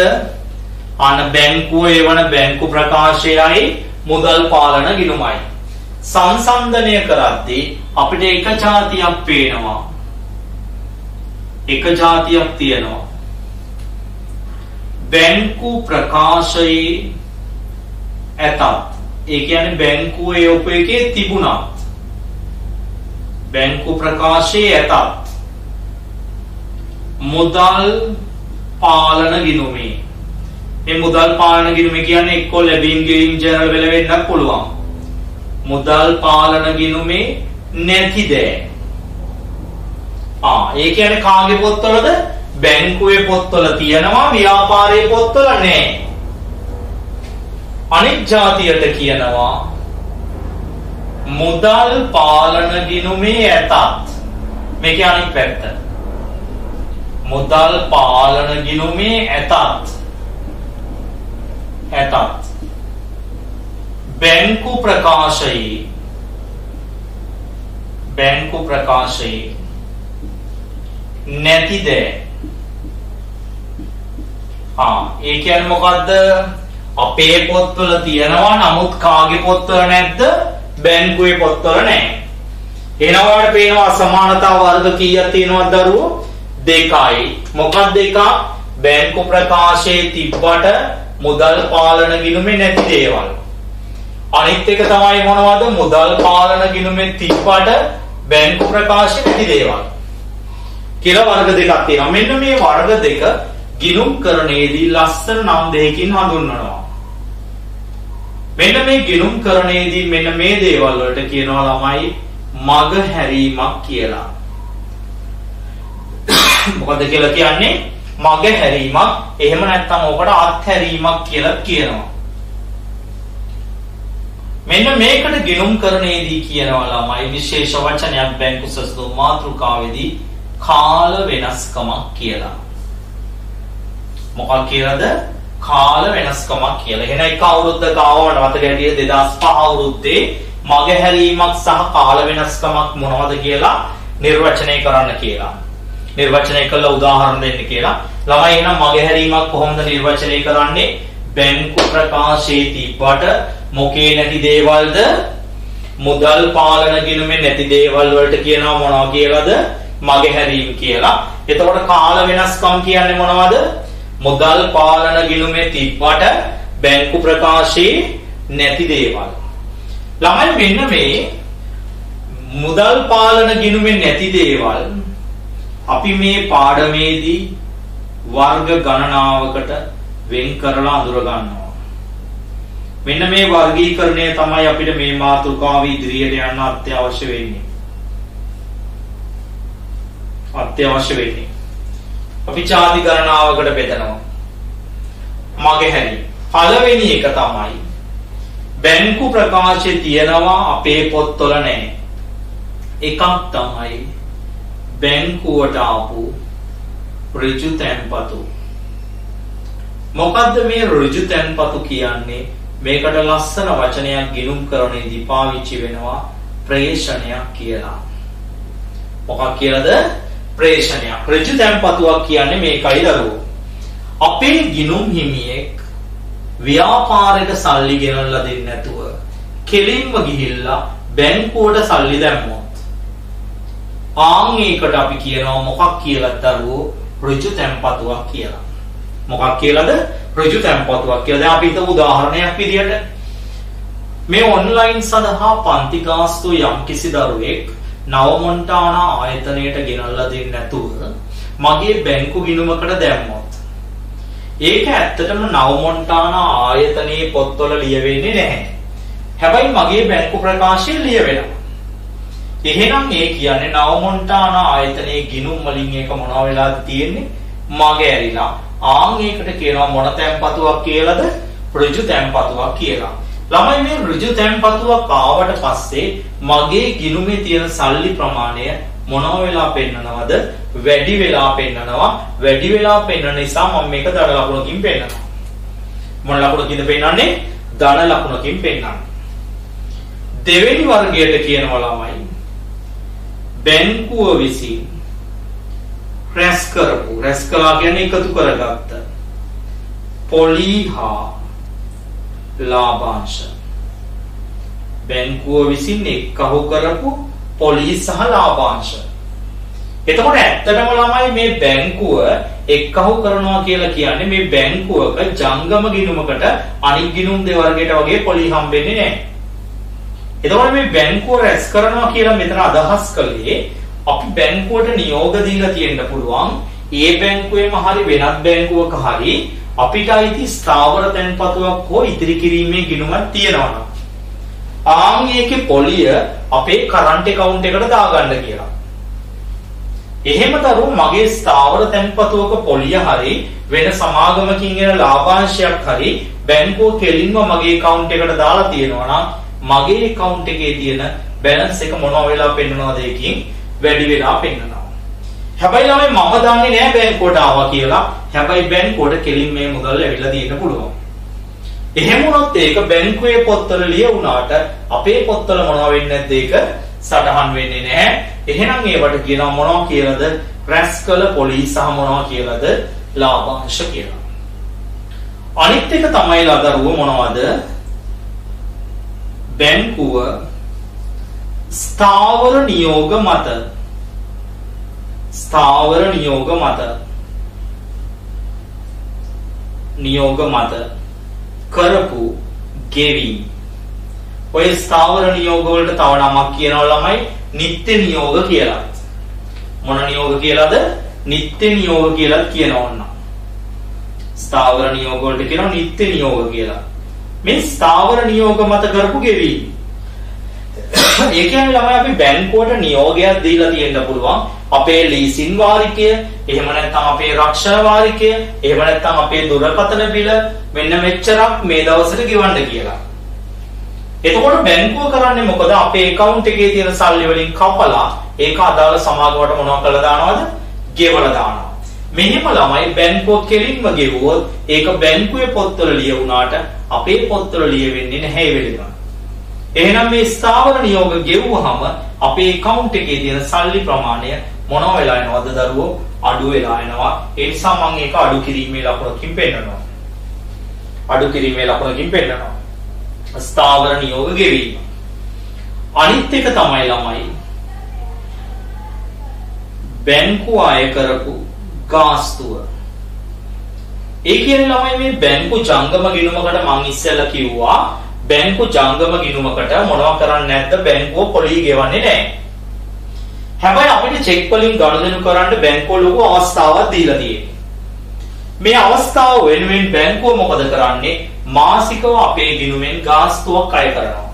බැංකුවේ එවන බැංකු ප්‍රකාශයයි මුදල් පාලන ගිණුමයි. සංසන්දනය කරද්දී අපිට එක જાතියක් පේනවා. තියෙනවා. බැංකු ප්‍රකාශයේ ඇතත්, ඒ කියන්නේ බැංකුවේ ඔප එකේ තිබුණා. බැංකු ප්‍රකාශයේ ඇතත් මුදල් පාලන ගිණුමේ. මේ මුදල් පාලන ගිණුමේ කියන්නේ එක්කෝ ලැබීම් ගෙවීම් ජර්නල් වල වෙන්නත් පුළුවන්. මුදල් පාලන ගිණුමේ නැති දෑ. ඒ කියන්නේ කාගේ පොත්වලද? බැංකුවේ පොත්වල තියෙනවා, ව්‍යාපාරයේ පොත්වල නැහැ. අනිත් જાතියට කියනවා මුදල් පාලන ගිණුමේ ඇතත්. මේකේ අනිත් පැත්ත. මුදල් පාලන ගිණුමේ ඇතත් බැංකු ප්‍රකාශයේ නැතිද? ඒ කියන්නේ මොකද්ද? අපේ පොත්වල තියෙනවා, නමුත් කාගේ පොත්වල නැද්ද? බැංකුවේ පොත්වල නැහැ. එහෙනම් ඔයාලට පේනවා අසමානතා වර්ග කීයක් තියෙනවද දරුවෝ? 2යි. මොකක්ද එකක්? බැංකු ප්‍රකාශයේ තිබ්බට මුදල් පාලන ගිණුමේ නැති දේවල්. අනිත් එක තමයි මොනවද? මුදල් පාලන ගිණුමේ තිබ්බට බැංකු ප්‍රකාශයේ නැති දේවල්. කියලා වර්ග දෙකක් තියෙනවා. මෙන්න මේ වර්ග දෙක ගිණුම්කරණයේදී ලස්සන නම් දෙකකින් හඳුන්වනවා. මෙන්න මේ ගිණුම්කරණයේදී මෙන්න මේ දේවල් වලට කියනවා ළමයි මග හැරීමක් කියලා. මොකද කියලා කියන්නේ? මග හැරීමක්. එහෙම නැත්නම් ඔකට අත්හැරීමක් කියලා කියනවා. මෙන්න මේකට ගිණුම්කරණයේදී කියනවා ළමයි විශේෂ වචනයක් බැංකු සසඳු මාතෘකාවේදී කාල වෙනස්කමක් කියලා. මොකක් කියලාද? කාල වෙනස්කමක් කියලා. එහෙනම් එක අවුරුද්දක ආවම මතක හැටියට 2005 අවුරුද්දේ මගහැරීමක් සහ කාල වෙනස්කමක් මොනවද කියලා නිර්වචනය කරන්න කියලා. නිර්වචනය කළා උදාහරණ දෙන්න කියලා. ළමයි එහෙනම් මගහැරීමක් කොහොමද නිර්වචනය කරන්නේ? බැංකු ප්‍රකාශයේ තිබ්බට මොකේ නැති දේවල්ද? මුදල් පාලන ගිණුමේ නැති දේවල් වලට කියනවා මොනවා කියලාද? මගහැරීම කියලා. එතකොට කාල වෙනස්කම් කියන්නේ මොනවද? මුදල් පාලන ගිණුමේ තිබ්බට බැංකු ප්‍රකාශයේ නැති දේවල්. ළමයි මෙන්න මේ මුදල් පාලන ගිණුමේ නැති දේවල් අපි මේ පාඩමේදී වර්ග ගණනාවකට වෙන් කරලා අඳුර ගන්නවා. මෙන්න මේ වර්ගීකරණය තමයි අපිට මේ මාතෘකාව ඉදිරියට යන්න අත්‍යවශ්‍ය වෙන්නේ. අපි ಜಾති ගණනාවකට බෙදනවා. මගහැරි. පළවෙනි එක තමයි බැංකු ප්‍රකාශයේ තියෙනවා අපේ පොත්වල නැහැ. එකක් තමයි බැංකුවට ආපු ඍජු තැන්පතු. මොකද්ද මේ ඍජු තැන්පතු කියන්නේ? මේකට ලස්සන වචනයක් ගිණුම් කරන්නේදී පාවිච්චි වෙනවා ප්‍රේෂණයක් කියලා. මොකක් කියලාද? ප්‍රේෂණයක්. ඍජු තැන්පතුවක් කියන්නේ මේකයි දරුවෝ. අපේ ගිණුම් හිමියෙක් ව්‍යාපාරයට සල්ලි ගෙනල්ලා දෙන්නේ නැතුව කෙලින්ම ගිහිල්ලා බැංකුවට සල්ලි දැම්මොත් ආන් ඒකට අපි කියනවා මොකක් කියලාද දරුවෝ? ඍජු තැන්පතුවක් කියලා. මොකක් කියලාද? ඍජු තැන්පතුවක් කියලා. දැන් අපි හිතමු උදාහරණයක් විදියට මේ ඔන්ලයින් සඳහා පන්ති ගාස්තු යම් කිසි දරුවෙක් නව මොන්ටානා ආයතනයට ගෙනල්ලා දෙන්නේ නැතුව මගේ බැංකු ගිණුමකට දැම්මොත් ඒක ඇත්තටම නව මොන්ටානා ආයතනයේ පොත්වල ලියවෙන්නේ නැහැ. හැබැයි මගේ බැංකු ප්‍රකාශයේ ලියවෙනවා. එහෙනම් ඒ කියන්නේ නව මොන්ටානා ආයතනයේ ගිණුම් වලින් ඒක මොනවා වෙලාද තියෙන්නේ? මගේ ඇරිලා. ආන් ඒකට කියනවා මොන තැන්පතුවක් කියලාද? ඍජු තැන්පතුවක් කියලා. ළමයි මේ ඍජු තැන්පතුවක් ආවට පස්සේ මගේ ගිණුමේ තියෙන සල්ලි ප්‍රමාණය මොනවා වෙලා පෙන්නනවද? වැඩි වෙලා පෙන්නනවා. වැඩි වෙලා පෙන්නන නිසා මම මේක ධන ලකුණකින් පෙන්නනවා. මොන ලකුණකින්ද පෙන්නන්නේ? ධන ලකුණකින් පෙන්නනවා. දෙවෙනි වර්ගයට කියනවා ළමයි බැංකුව විසින් රැස් කරපු, රැස් කළා කියන්නේ එකතු කරගත්ත පොලි හා ලාභාංශ. බැංකුව විසින් එක්කහු කරපු පොලි සහ ලාභාංශ. එතකොට ඇත්තටම ළමයි මේ බැංකුව එක්කහු කරනවා කියලා කියන්නේ මේ බැංකුවක ජංගම ගිණුමකට අනිත් ගිණුම් දෙවර්ගයට වගේ පොලි හම්බෙන්නේ නැහැ. එතකොට මේ බැංකුව රැස් කරනවා කියලා මෙතන අදහස් කළේ අපි බැංකුවට නියෝග දීලා තියෙන්න පුළුවන්. ඒ බැංකුවේම හරි වෙනත් බැංකුවක හරි අපිට අයිති ස්ථාවර තැන්පතුවක් හෝ ඉතිරි කිරීමේ ගිණුමක් තියෙනවා. ආන් ඒකේ පොලිය අපේ කරන්ට් account එකට දාගන්න කියලා. එහෙම දරුවෝ මගේ ස්ථාවර තැන්පතුවක පොලිය හරි වෙන සමාගමකින් එන ලාභාංශයක් හරි බැංකුව කෙලින්ම මගේ account එකට දාලා තියෙනවා නම් මගේ account එකේ තියෙන balance එක මොනවා වෙලා පෙන්නනවද එකකින් වැඩි වෙලා පෙන්නනවා. හැබැයි ළමයි මම දන්නේ නැහැ බැංකුවට ආවා කියලා. හැබැයි බැංකුවට කෙලින් මේ මුදල් ඇවිල්ලා තියෙන්න පුළුවන්. එහෙම වුණොත් ඒක බැංකුවේ පොත්වල ලියුණාට අපේ පොත්වල මොනවා වෙන්නේ නැද්ද? ඒක සටහන් වෙන්නේ නැහැ. එහෙනම් ඒවට කියනවා මොනවා කියලාද? රැස් කළ පොලි සහ මොනවා කියලාද? ලාභාංශ කියලා. අනිත් එක තමයි ලදරුව මොනවද? බැංකුව ස්ථාවර නියෝග මත කරපු ගෙවීම. ඔය ස්ථාවර නියෝග වලට තව නමක් කියනවා ළමයි නිත්‍ය නියෝග කියලා. මොන නියෝග කියලාද? නිත්‍ය නියෝග කියලා කියනවා නම්. ස්ථාවර නියෝග වලට කියනවා නිත්‍ය නියෝග කියලා. මේ ස්ථාවර නියෝග මත කරපු ගෙවීම. ඒ කියන්නේ ළමයි අපි බැංකුවට නියෝගයක් දීලා තියෙන්න පුළුවන්. අපේ ලීසින් වාරිකය, එහෙම නැත්නම් අපේ රක්ෂණ වාරිකය, එහෙම නැත්නම් අපේ දුරකථන බිල මෙන්න මෙච්චරක් මේ දවසට ගෙවන්න කියලා. එතකොට බැංකුව කරන්නේ මොකද? අපේ account එකේ තියෙන සල්ලි වලින් කපලා ඒක අදාළ සමාගමකට මොනව කරලා දානවද? ගෙවලා දානවා. මෙහෙම ළමයි බැංකුව කෙලින්ම ගෙවුවොත් ඒක බැංකුවේ පොත්වල ලියුණාට අපේ පොත්වල ලියවෙන්නේ නැහැ වෙලෙම. එහෙනම් මේ ස්ථාවර නියෝග ගෙවුවහම අපේ account එකේ තියෙන සල්ලි ප්‍රමාණය මොනව වෙලා යනවද දරුවෝ? අඩු වෙලා යනවා. ඒ නිසා මම ඒක අඩු කිරීමේ ලකුණකින් පෙන්නනවා. අඩු කිරීමේ ලකුණකින් පෙන්නනවා. ස්ථාවර නියෝග ගෙවීම. අනිත් එක තමයි ළමයි බැංකුව අය කරපු ගාස්තුව. ඒ කියන්නේ ළමයි මේ බැංකු ජංගම ගිණුමකට මං ඉස්සෙල්ලා කිව්වා බැංකු ජංගම ගිණුමකට මොනව කරන්නේ නැද්ද? බැංකුව පොලී ගෙවන්නේ නැහැ. හැබැයි අපිට චෙක් වලින් ගනුදෙනු කරන්න බැංකුව ලොකු අවස්ථාවක් දීලා තියෙනවා. මේ අවස්ථාව වෙනුවෙන් බැංකුව මොකද කරන්නේ? මාසිකව අපේ ගිණුමෙන් ගාස්තුවක් අය කරනවා.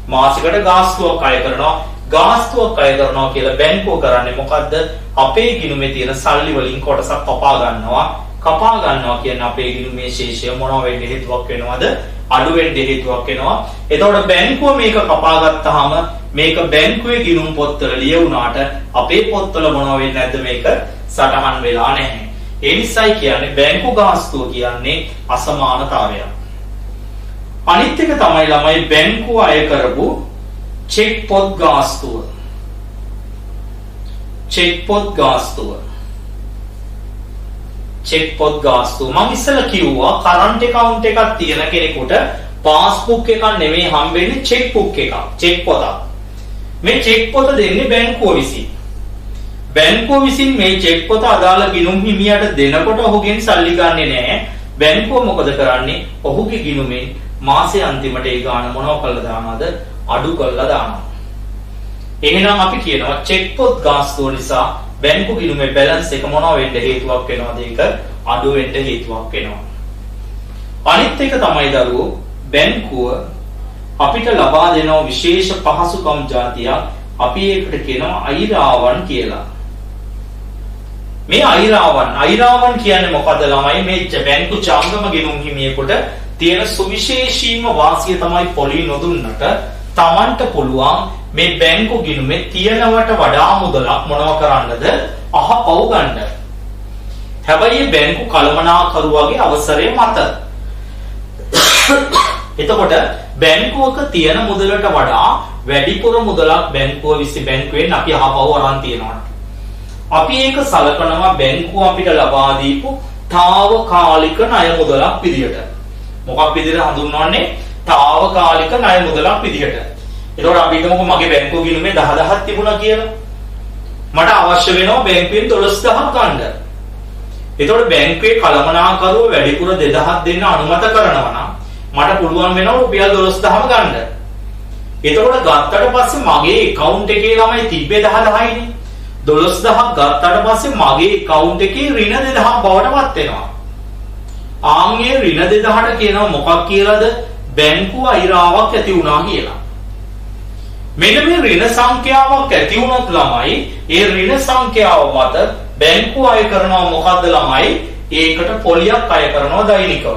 මාසිකට ගාස්තුවක් අය කරනවා. ගාස්තුවක් අය කරනවා කියලා බැංකුව කරන්නේ මොකද්ද? අපේ ගිණුමේ තියෙන සල්ලි වලින් කොටසක් කපා ගන්නවා. කපා ගන්නවා කියන්නේ අපේ ගිණුමේ ශේෂය මොනවා වෙන්න හේතුවක් වෙනවද? අඩු වෙන්න හේතුවක් වෙනවා. එතකොට බැංකුව මේක කපා ගත්තාම මේක බැංකුවේ ගිණුම් පොත්වල ලියුණාට අපේ පොත්වල මොනවා වෙන්නේ නැද්ද? මේක සටහන් වෙලා නැහැ. ඒ නිසායි කියන්නේ බැංකු ගාස්තුව කියන්නේ අසමානතාවයක්. අනිත් එක තමයි ළමයි බැංකුව අය කරපු චෙක් පොත් ගාස්තුව. චෙක් පොත් ගාස්තුව. චෙක් පොත් ගාස්තුව මම ඉස්සෙල්ලා කිව්වා කරන්ට් account එකක් තියෙන කෙනෙකුට පාස්බුක් එකක් නෙමෙයි හම්බෙන්නේ චෙක් බුක් එකක්. චෙක් පොතක්. මේ චෙක් පොත දෙන්නේ බැංකුව විසින්. බැංකුව විසින් මේ චෙක් පොත අදාළ ගිණුම් හිමියට දෙනකොට ඔහුගෙන් සල්ලි ගන්නෙ නැහැ. බැංකුව මොකද කරන්නේ? ඔහුගේ ගිණුමෙන් මාසේ අන්තිමට ඒ ගාණ මොනව කරලා දානවද? අඩු කරලා දානවා. එහෙනම් අපි කියනවා චෙක් පොත් ගාස්තුව නිසා බැංකු ගිණුමේ බැලන්ස් එක මොනව වෙන්න හේතුවක් වෙනවද? ඒක අඩු වෙන්න හේතුවක් වෙනවා. අනිත් එක තමයි දරුවෝ බැංකුව අපිට ලබා දෙන විශේෂ පහසුකම් જાතියක් අපි ඒකට කියනවා අයිරාවන් කියලා. මේ අයිරාවන් කියන්නේ මොකද ළමයි? මේ බැංකු ජංගම ගිණුම් හිමියෙකුට තියෙන සුවිශේෂීම වාසිය තමයි පොලී නොදුන්නට Tamanට පුළුවන් මේ බැංකු ගිණුමේ තියනවට වඩා මුදලක් මොනව කරන්නද? අහපව් ගන්න. හැබැයි බැංකු කළමනාකරුවාගේ අවසරය මත. එතකොට බැංකුවක තියෙන මුදලට වඩා වැඩිපුර මුදලක් බැංකුවෙන් අපි අහපව් අරන් තියනවා. අපි ඒක සලකනවා බැංකුව අපිට ලබා දීපු తాවකාලික ණය මුදලක් විදියට. මොකක් විදියට හඳුන්වන්නේ? తాවකාලික ණය මුදලක් විදියට. එතකොට අපි හිතමුකෝ මගේ බැංකුව ගිණුමේ 10000ක් තිබුණා කියලා. මට අවශ්‍ය වෙනවා බැංකුවෙන් 12000ක් ගන්න. එතකොට බැංකුවේ කළමනාකරුව වැඩිපුර 2000ක් දෙන්න අනුමත කරනවා නම් මට පුළුවන් වෙනවා රුපියල් 12000ම ගන්න. එතකොට ගත්තට පස්සේ මගේ account එකේ ළමයි තිබ්බේ 10000යිනේ. 12000ක් ගත්තට පස්සේ මගේ account එකේ ඍණ 2000ක් බවට පත් වෙනවා. ආන්ගේ ඍණ 2000ට කියනවා මොකක් කියලාද? බැංකුව අයිරාවක් ඇති වුණා කියලා. මෙන්න මේ ඍණ සංඛ්‍යාවක් ඇති වුණොත් ළමයි ඒ ඍණ සංඛ්‍යාව මත බැංකුව අය කරනවා මොකද්ද ළමයි? ඒකට පොලියක් අය කරනවා දෛනිකව.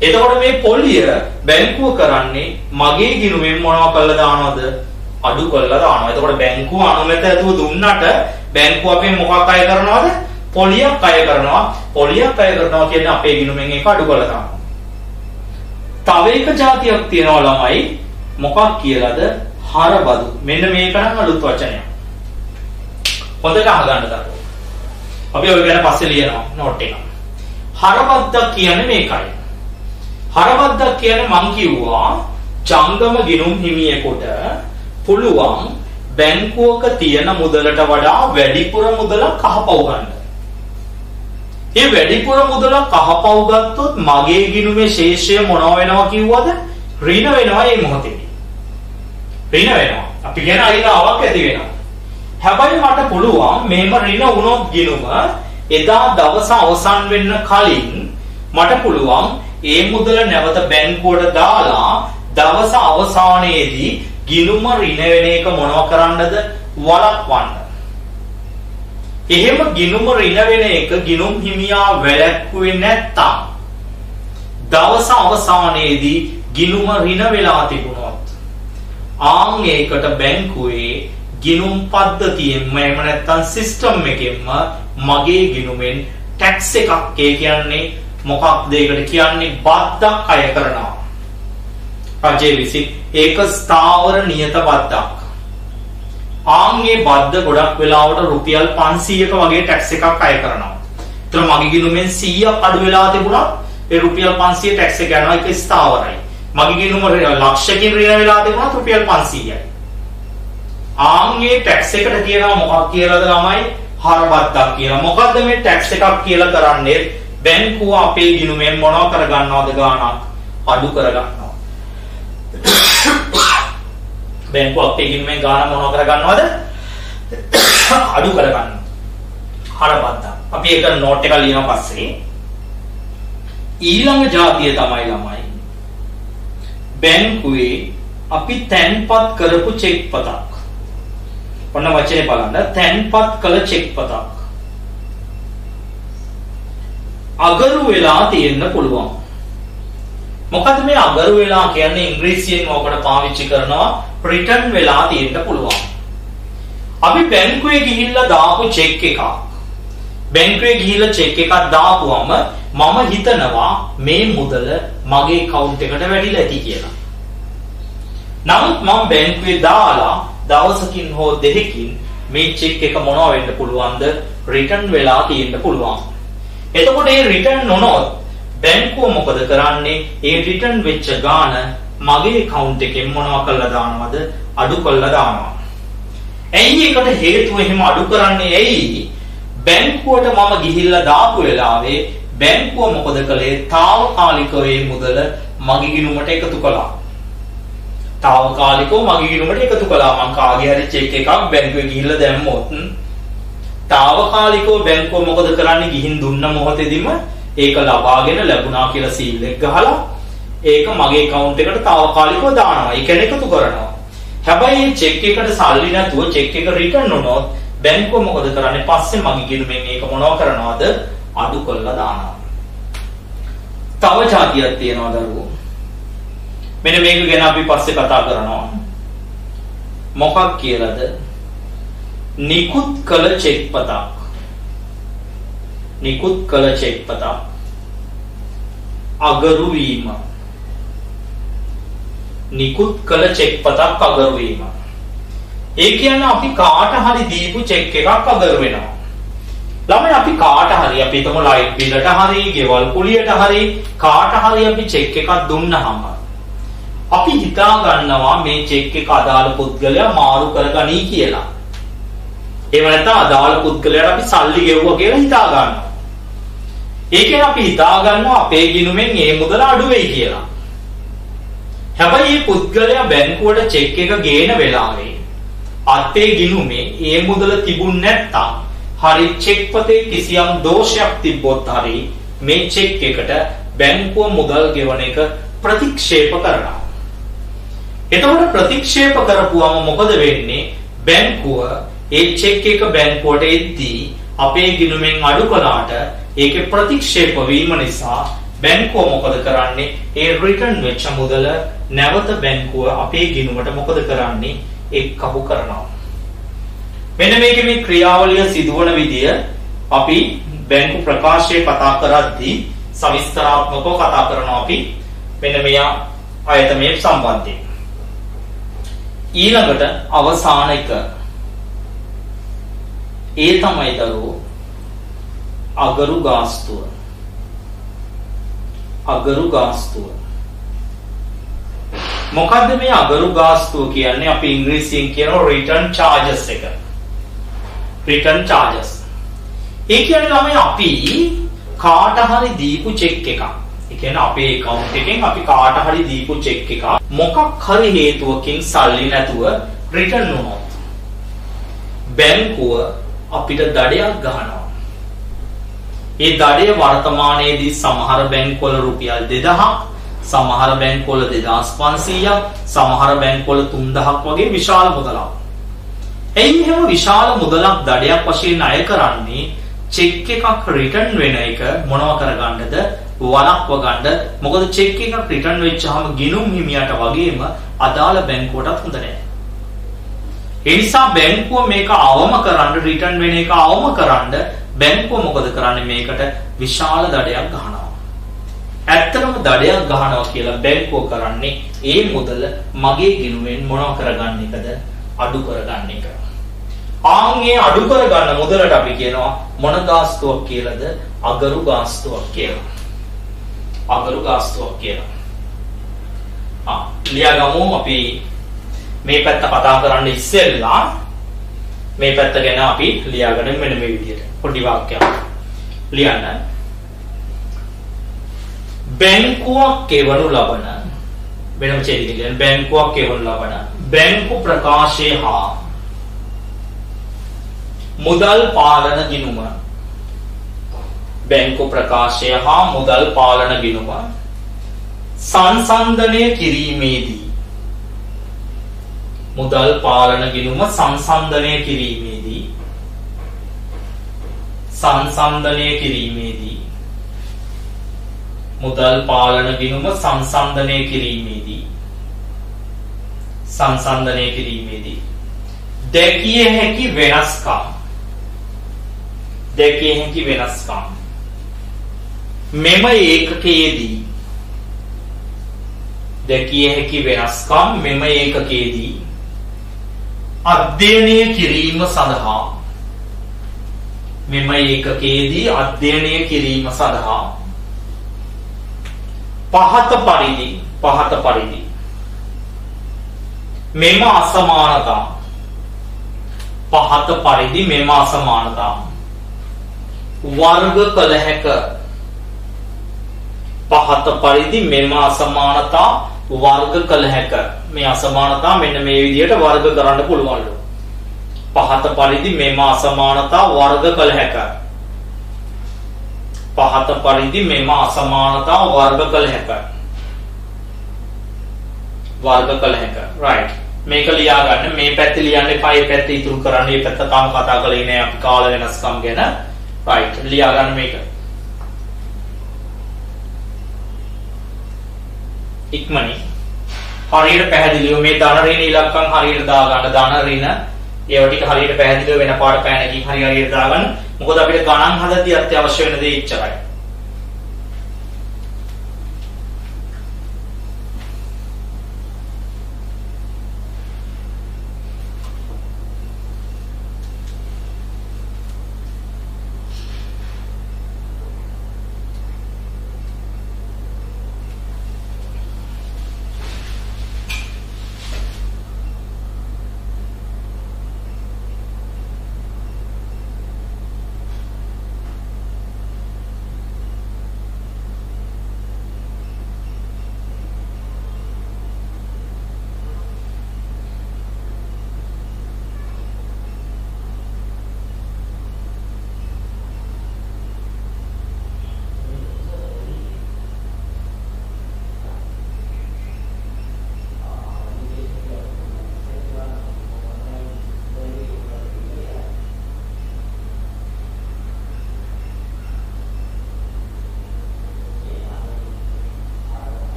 එතකොට මේ පොලිය බැංකුව කරන්නේ මගේ ගිණුමෙන් මොනව කරලා දානවද? අඩු කරලා දානවා. එතකොට බැංකුව අනුමැත ඇතුව දුන්නට බැංකුව අපේ මොකක් අය කරනවද? පොලියක් අය කරනවා. පොලියක් අය කරනවා කියන්නේ අපේ ගිණුමෙන් ඒක අඩු කරලා දානවා. තව එක જાතියක් තියෙනවා ළමයි මොකක් කියලාද? හරබදු. මෙන්න මේක නම් අලුත් වචනයක්. හොඳට අහගන්න දරුවෝ. අපි ඔය ගැන පස්සේ ලියනවා නෝට් එක. හරබද්දක් කියන්නේ මේකයි. හරබද්දක් කියන්නේ මං කිව්වා ජංගම ගිණුම් හිමියෙකුට පුළුවන් බැංකුවක තියෙන මුදලට වඩා වැඩිපුර මුදලක් අහපව් ගන්න. ඒ වැඩිපුර මුදලක් අහපව් ගත්තොත් මගේ ගිණුමේ ශේෂය මොනව වෙනවා කිව්වද? ඍණ වෙනවා මේ මොහොතේදී. ඍණ වෙනවා. අපි කියන අයිරාවක් ඇති වෙනවා. හැබැයි මට පුළුවන් මේම ඍණ වුණොත් ගිණුම එදා දවස අවසන් වෙන්න කලින් මට පුළුවන් ඒ මුදල නැවත බැංකුවට දාලා දවස අවසානයේදී ගිණුම ඍණ වෙන එක මොනව කරන්නද? වළක්වන්න. එහෙම ගිණුම ඍණ වෙන එක ගිණුම් හිමියා වැළැක්වුවේ නැත්තම් දවස අවසානයේදී ගිණුම ඍණ වෙලා තිබුණොත් ආන් ඒකට බැංකුවේ ගිණුම් පද්ධතියෙන්ම එහෙම නැත්තම් සිස්ටම් එකෙන්ම මගේ ගිණුමෙන් ටැක්ස් එකක් ඒ කියන්නේ මොකක්ද ඒකට කියන්නේ බද්දක් අය කරනවා. රජය විසින් ඒක ස්ථාවර නියත බද්දක්. ආන්ගේ බද්ද ගොඩක් වෙලාවට රුපියල් 500ක වගේ ටැක්ස් එකක් අය කරනවා. ඒතර මගේ ගිණුමෙන් 100ක් අඩු වෙලා තිබුණා ඒ රුපියල් 500 ටැක්ස් එක යනවා. ඒක ස්ථාවරයි. මගේ ගිණුම ලක්ෂකින් ඍණ වෙලා තිබුණා රුපියල් 500යි. ආන්ගේ ටැක්ස් එකට කියනවා මොකක් කියලාද ළමයි? හරබද්දක් කියලා. මොකද්ද මේ ටැක්ස් එකක් කියලා කරන්නේ? බැංකුව අපේ ගිණුමෙන් මොනව කරගන්නවද? ගාණක් අඩු කරගන්නවා. බැංකුව අපේ ගිණුමෙන් ගාණ මොනව කරගන්නවද? අඩු කරගන්නවා. හරබද්දක්. අපි ඒක නෝට් එක ලියන පස්සේ ඊළඟ જાතිය තමයි ළමයි බැංකුවේ අපි තැන්පත් කරපු චෙක් පතක්. ඔන්න වචනේ බලන්න. තැන්පත් කළ චෙක් පතක් අගරු වෙලා තියෙන්න පුළුවන්. මොකද මේ අගරු වෙලා කියන්නේ ඉංග්‍රීසියෙන් ඔකට පාවිච්චි කරනවා රිටර්න් වෙලා තියෙන්න පුළුවන්. අපි බැංකුවේ ගිහිල්ලා දාපු චෙක් එකක් බැංකුවේ ගිහිල්ලා චෙක් එකක් දාපුවම මම හිතනවා මේ මුදල මගේ account එකට වැඩිලා ඇති කියලා. නමුත් මම බැංකුවේ දාලා දවසකින් හෝ දෙකකින් මේ චෙක් එක මොනවා වෙන්න පුළුවන්ද? රිටර්න් වෙලා තියෙන්න පුළුවන්. එතකොට මේ රිටර්න් නොනොත් බැංකුව මොකද කරන්නේ? ඒ රිටර්න් වෙච්ච ගාණ මගේ account එකෙන් මොනවා කරලා දානවද? අඩු කරලා දානවා. ඇයි ඒකට හේතුව එහෙම අඩු කරන්නේ? ඇයි? බැංකුවට මම ගිහිල්ලා දාපු වෙලාවේ බැංකුව මොකද කළේ? తాවකාලිකව මේ මුදල මගේ ගිණුමට එකතු කළා. తాවකාලිකව මගේ ගිණුමට එකතු කළා. මං කාගේ හරි චෙක් එකක් බැංකුවේ ගිහිල්ලා දැම්මොත් తాවකාලිකව බැංකුව මොකද කරන්නේ? ගිහින් දුන්න මොහොතේදීම ඒක ලබාගෙන ලැබුණා කියලා සීල් එක ගහලා ඒක මගේ account එකට తాවකාලිකව දානවා. ඒ කියන්නේ එකතු කරනවා. හැබැයි මේ චෙක් එකට සල්ලි නැතුව චෙක් එක රිටර්න් වුණොත් බැංකුව මොකද කරන්නේ? පස්සේ මගේ ගිණුමෙන් මේක මොනව කරනවද? අඩු කරලා දානවා. තව જાතියක් තියෙනවා දරුවෝ. මෙන්න මේක ගැන අපි පස්සේ කතා කරනවා. මොකක් කියලාද? නිකුත් කළ චෙක් පතක්. නිකුත් කළ චෙක් පතක් අගරු වීම. නිකුත් කළ චෙක් පතක් අගරු වීම. ඒ කියන්නේ අපි කාට හරි දීපු චෙක් එකක් අගරු වෙනවා. ළමයි අපි කාට හරි අපි හිතමු ලයිට් බිලට හරි, ගෙවල් කුලියට හරි කාට හරි අපි චෙක් එකක් දුන්නාම අපි හිතා ගන්නවා මේ චෙක් එක අදාළ පුද්ගලයා මාරු කරගනී කියලා. එහෙම නැත්නම් අදාළ පුද්ගලයාට අපි සල්ලි ගෙවුවා කියලා හිතා ගන්නවා. ඒ කියන්නේ අපි හිතා ගන්නවා අපේ ගිණුමෙන් මේ මුදල අඩු වෙයි කියලා. හැබැයි මේ පුද්ගලයා බැංකුවට චෙක් එක ගේන වෙලාවේ අපේ ගිණුමේ මේ මුදල තිබුණ නැත්නම් හරි චෙක් පතේ කිසියම් දෝෂයක් තිබ්බොත් හරි මේ චෙක් එකට බැංකුව මුදල් ගෙවන එක ප්‍රතික්ෂේප කරනවා. එතකොට ප්‍රතික්ෂේප කරපුවම මොකද වෙන්නේ? බැංකුව ඒ චෙක් එක බැංකුවට එද්දී අපේ ගිණුමෙන් අඩු කළාට ඒකේ ප්‍රතික්ෂේප වීම නිසා බැංකුව මොකද කරන්නේ? ඒ රිටර්න් වෙච්ච මුදල නැවත බැංකුව අපේ ගිණුමට මොකද කරන්නේ? එක්කහු කරනවා. මෙන්න මේකේ මේ ක්‍රියාවලිය සිදුවන විදිය අපි බැංකු ප්‍රකාශයේ කතා කරද්දී සවිස්තරාත්මකව කතා කරනවා අපි මෙන්න මේ ආයතනයේ සම්බන්ධයෙන්. ඊළඟට අවසාන එක ඒ තමයි දරුවෝ අගරු ගාස්තුව. අගරු ගාස්තුව මොකද්ද මේ අගරු ගාස්තුව කියන්නේ? අපි ඉංග්‍රීසියෙන් කියනවා රිටර්න් charges එක. Return charges. ඒ කියන්නේ ළමයි අපි කාට හරි දීපු චෙක් එකක්. ඒ කියන්නේ අපේ account එකෙන් අපි කාට හරි දීපු චෙක් එකක් මොකක් හරි හේතුවකින් සල්ලි නැතුව රිටර්න් වුණොත් බැංකුව අපිට දඩයක් ගහනවා. ඒ දඩය වර්තමානයේදී සමහර බැංකුවල රුපියල් 2000ක්, සමහර බැංකුවල 2500ක්, සමහර බැංකුවල 3000ක් වගේ විශාල මුදලක්. එයි එහෙම විශාල මුදලක් දඩයක් වශයෙන් අය කරන්නේ චෙක් එකක් රිටර්න් වෙන එක මොනව කරගන්නද? වළක්ව ගන්න. මොකද චෙක් එකක් රිටර්න් වෙච්චාම ගිණුම් හිමියට වගේම අදාළ බැංකුවටත් හොඳ නැහැ. ඒ නිසා බැංකුව මේක අවම කරන්න, රිටර්න් වෙන එක අවම කරන්න බැංකුව මොකද කරන්නේ? මේකට විශාල දඩයක් ගහනවා. ඇත්තටම දඩයක් ගහනවා කියලා බැංකුව කරන්නේ ඒ මුදල මගේ ගිණුමෙන් මොනව කරගන්න එකද? අඩු කරගන්න එක. ආන්ගේ අඩු කරගන්න මුදලට අපි කියනවා මොන ගාස්තුවක් කියලාද? අගරු ගාස්තුවක් කියලා. අගරු ගාස්තුවක් කියලා. ලියාගමු අපි මේ පැත්ත කතා කරන්න ඉස්සෙල්ලා මේ පැත්ත ගැන අපි ලියාගන්න මෙන්න මේ විදිහට පොඩි වාක්‍යයක් ලියන්න. බැංකුවක් කෙවනු ලබන වෙනම චේතිකෙන් බැංකුවක් කෙවනු ලබන බැංකු ප්‍රකාශය හා මුදල් පාලන ගිණුම බැංකු ප්‍රකාශය හා මුදල් පාලන ගිණුම සංසන්දනය කිරීමේදී මුදල් පාලන ගිණුම සංසන්දනය කිරීමේදී මුදල් පාලන ගිණුම සංසන්දනය කිරීමේදී දැකිය හැකි වෙනස්කම් මෙම ඒකකයේදී අධ්‍යයනය කිරීම සඳහා පහත පරිදි මෙම අසමානතා වර්ග කළ හැක. පහත පරිදි මෙම අසමානතා වර්ග කළ හැක. මේ අසමානතා මෙන්න මේ විදිහට වර්ග කරන්න පුළුවන්ලු. පහත පරිදි මෙම අසමානතා වර්ග කළ හැක. right. මේක ලියා ගන්න. මේ පැත්තේ ලියන්න එපා. මේ පැත්තේ ඉතුරු කරන්න. මේ පැත්ත තාම කතා කරලා ඉන්නේ අපි කාල වෙනස්කම් ගැන. right. ලියා ගන්න මේක. ඉක්මනින් හරියට පැහැදිලිව මේ ධන ඍණ ඉලක්කම් හරියට දා ගන්න. ධන ඍණ ඒව ටික හරියට පැහැදිලිව වෙන පාඩ පෑනකින් හරියට දා ගන්න. මොකද අපිට ගණන් හදද්දී අත්‍යවශ්‍ය වෙන දේ ඉච්චරයි.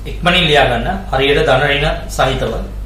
ඉක්මනින් ලියා ගන්න හරියට ධන ඍණ සහිතව.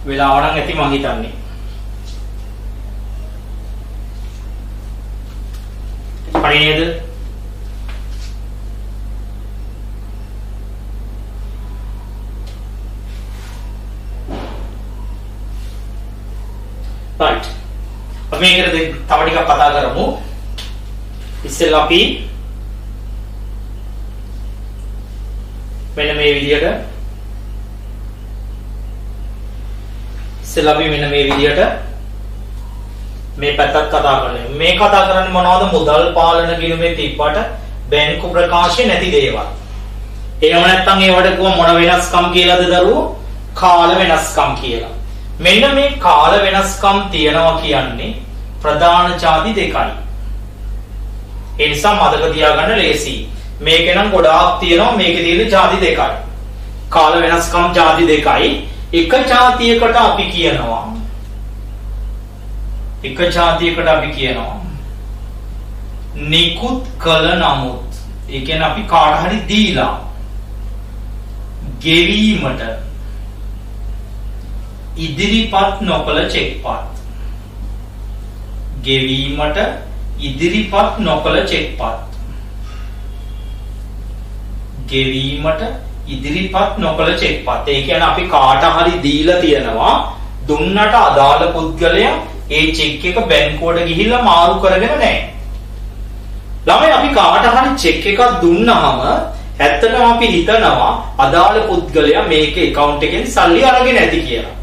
වෙලාව නම් ඇති මං හිතන්නේ. හරි නේද? right. අපි මේකට තව ටිකක් කතා කරමු. ඉස්සෙල්ලා අපි මෙන්න මේ විදියට මේ පැත්තත් කතා කරන්නේ. මේ කතා කරන්නේ මොනවද? මුදල් පාලන ගිණුමේ තිබ්බට බැංකු ප්‍රකාශය නැති දේවල්. එහෙම නැත්නම් ඒවට කොහොම මොන වෙනස්කම් කියලාද දරුවෝ? කාල වෙනස්කම් කියලා. මෙන්න මේ කාල වෙනස්කම් තියනවා කියන්නේ ප්‍රධාන ಜಾති දෙකයි. ඒ නිසා මතක තියාගන්න ලේසි. මේකේ නම් ගොඩාක් තියෙනවා. මේකේ තියෙන ಜಾති දෙකයි. කාල වෙනස්කම් ಜಾති දෙකයි. එක ಜಾතියකට අපි කියනවා නිකුත් කළ නමුත්. ඒ කියන්නේ අපි කාට හරි දීලා ගෙවීමට ඉදිරිපත් නොකළ චෙක්පත්. ගෙවීමට ඉදිරිපත් නොකළ චෙක්පත්. ගෙවීමට ඉදිරිපත් නොකළ චෙක්පත්. ඒ කියන්නේ අපි කාට හරි දීලා තියෙනවා. දුන්නට අදාළ පුද්ගලයා ඒ චෙක් එක බැංකුවට ගිහිල්ලා මාරු කරගෙන නැහැ. ළමයි අපි කාට හරි චෙක් එකක් දුන්නාම ඇත්තටම අපි හිතනවා අදාළ පුද්ගලයා මේකේ account එකෙන් සල්ලි අරගෙන ඇති කියලා.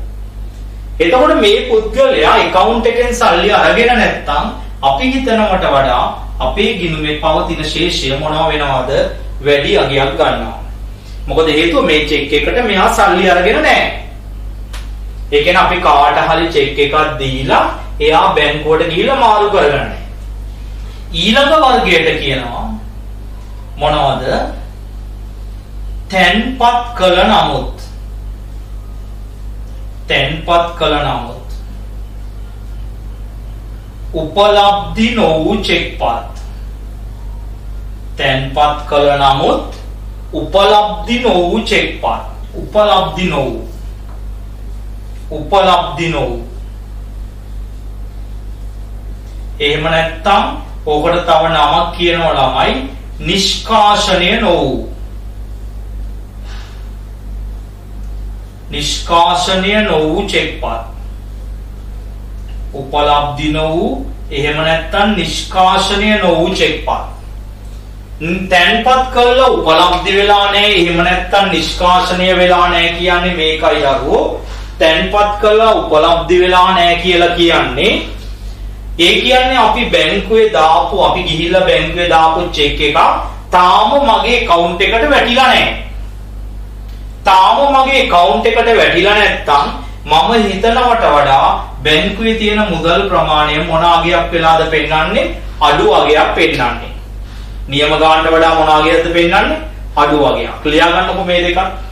එතකොට මේ පුද්ගලයා account එකෙන් සල්ලි අරගෙන නැත්නම් අපි හිතනවට වඩා අපේ ගිණුමේ පවතින ශේෂය මොනවා වෙනවද? වැඩි අගයක් ගන්නවා. මොකද හේතුව මේ චෙක් එකට මෙහා සල්ලි අරගෙන නැහැ. ඒ කියන්නේ අපි කාට හරි චෙක් එකක් දීලා එයා බැංකුවට ගිහිල්ලා මාරු කරගන්නේ. ඊළඟ වර්ගයට කියනවා මොනවද? තැන්පත් කළ නමුත්. තැන්පත් කළ නමුත් උපලබ්ධි නොවූ චෙක්පත්. තැන්පත් කළ නමුත් උපලබ්ධි නොවූ චෙක්පත්. උපලබ්ධි නොවූ එහෙම නැත්නම් ඕකට තව නමක් කියනවා ළමයි නිෂ්කාශනය නොවූ. නිෂ්කාශනය නොවූ චෙක්පත්. උපලබ්ධි නොවූ එහෙම නැත්නම් නිෂ්කාශනය නොවූ චෙක්පත්. තැන්පත් කළා උපලබ්ධි වෙලා නැහැ එහෙම නැත්නම් නිෂ්කාශනය වෙලා නැහැ කියන්නේ මේකයි අරෝ. තැන්පත් කළා උපලබ්ධි වෙලා නැහැ කියලා කියන්නේ ඒ කියන්නේ අපි බැංකුවේ දාපු අපි ගිහිල්ලා බැංකුවේ දාපු චෙක් එක තාම මගේ account එකට වැටිලා නැහැ. තාම මගේ account එකට වැටිලා නැත්තම් මම හිතනවට වඩා බැංකුවේ තියෙන මුදල් ප්‍රමාණය මොන අගයක් වෙලාද පෙන්වන්නේ? අඩු අගයක් පෙන්වන්නේ. නියම ගානට වඩා මොන අගයක්ද පෙන්වන්නේ? අඩු අගයක්. ලියා ගන්නකො මේ දෙකක්.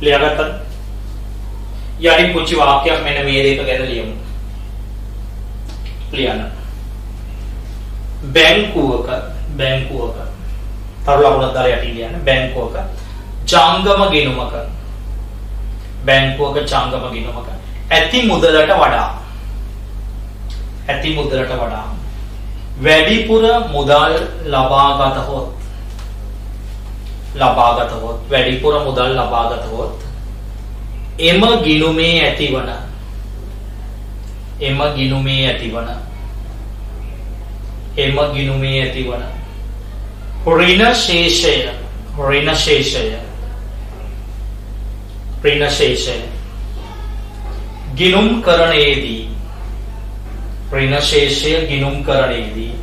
ලියාගත්තද? යටින් පුංචි වාක්‍යයක් මෙන්න මේ දෙක ගැන ලියමු. ලියන්න. බැංකුවක තරු ලකුණක් දාලා යටින් ලියන්න. බැංකුවක ජංගම ගිණුමක ඇති මුදලට වඩා වැඩිපුර මුදල් ලබාගත හොත් එම ගිණුමේ ඇතිවන ඍණ ශේෂය ගිණුම් කරණයේදී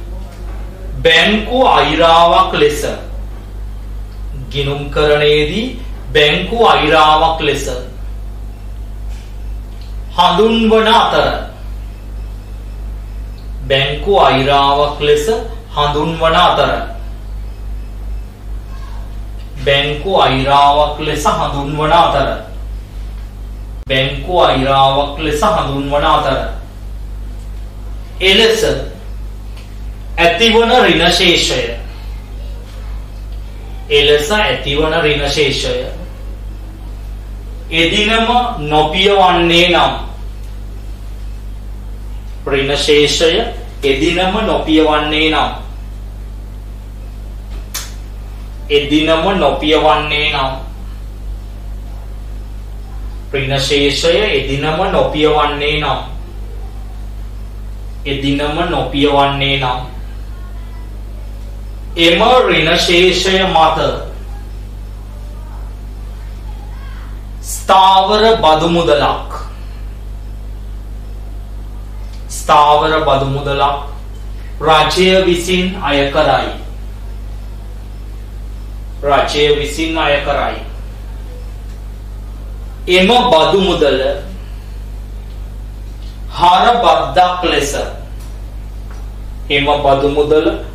බැංකු අයිරාවක් ලෙස හඳුන්වන අතර එලෙස ඇතිවන ඍණ ශේෂය එදිනම නොපියවන්නේ නම් එම ඍණ ශේෂය මත ස්ථාවර බදු මුදලක් රජය විසින් අය කරයි. එම බදු මුදල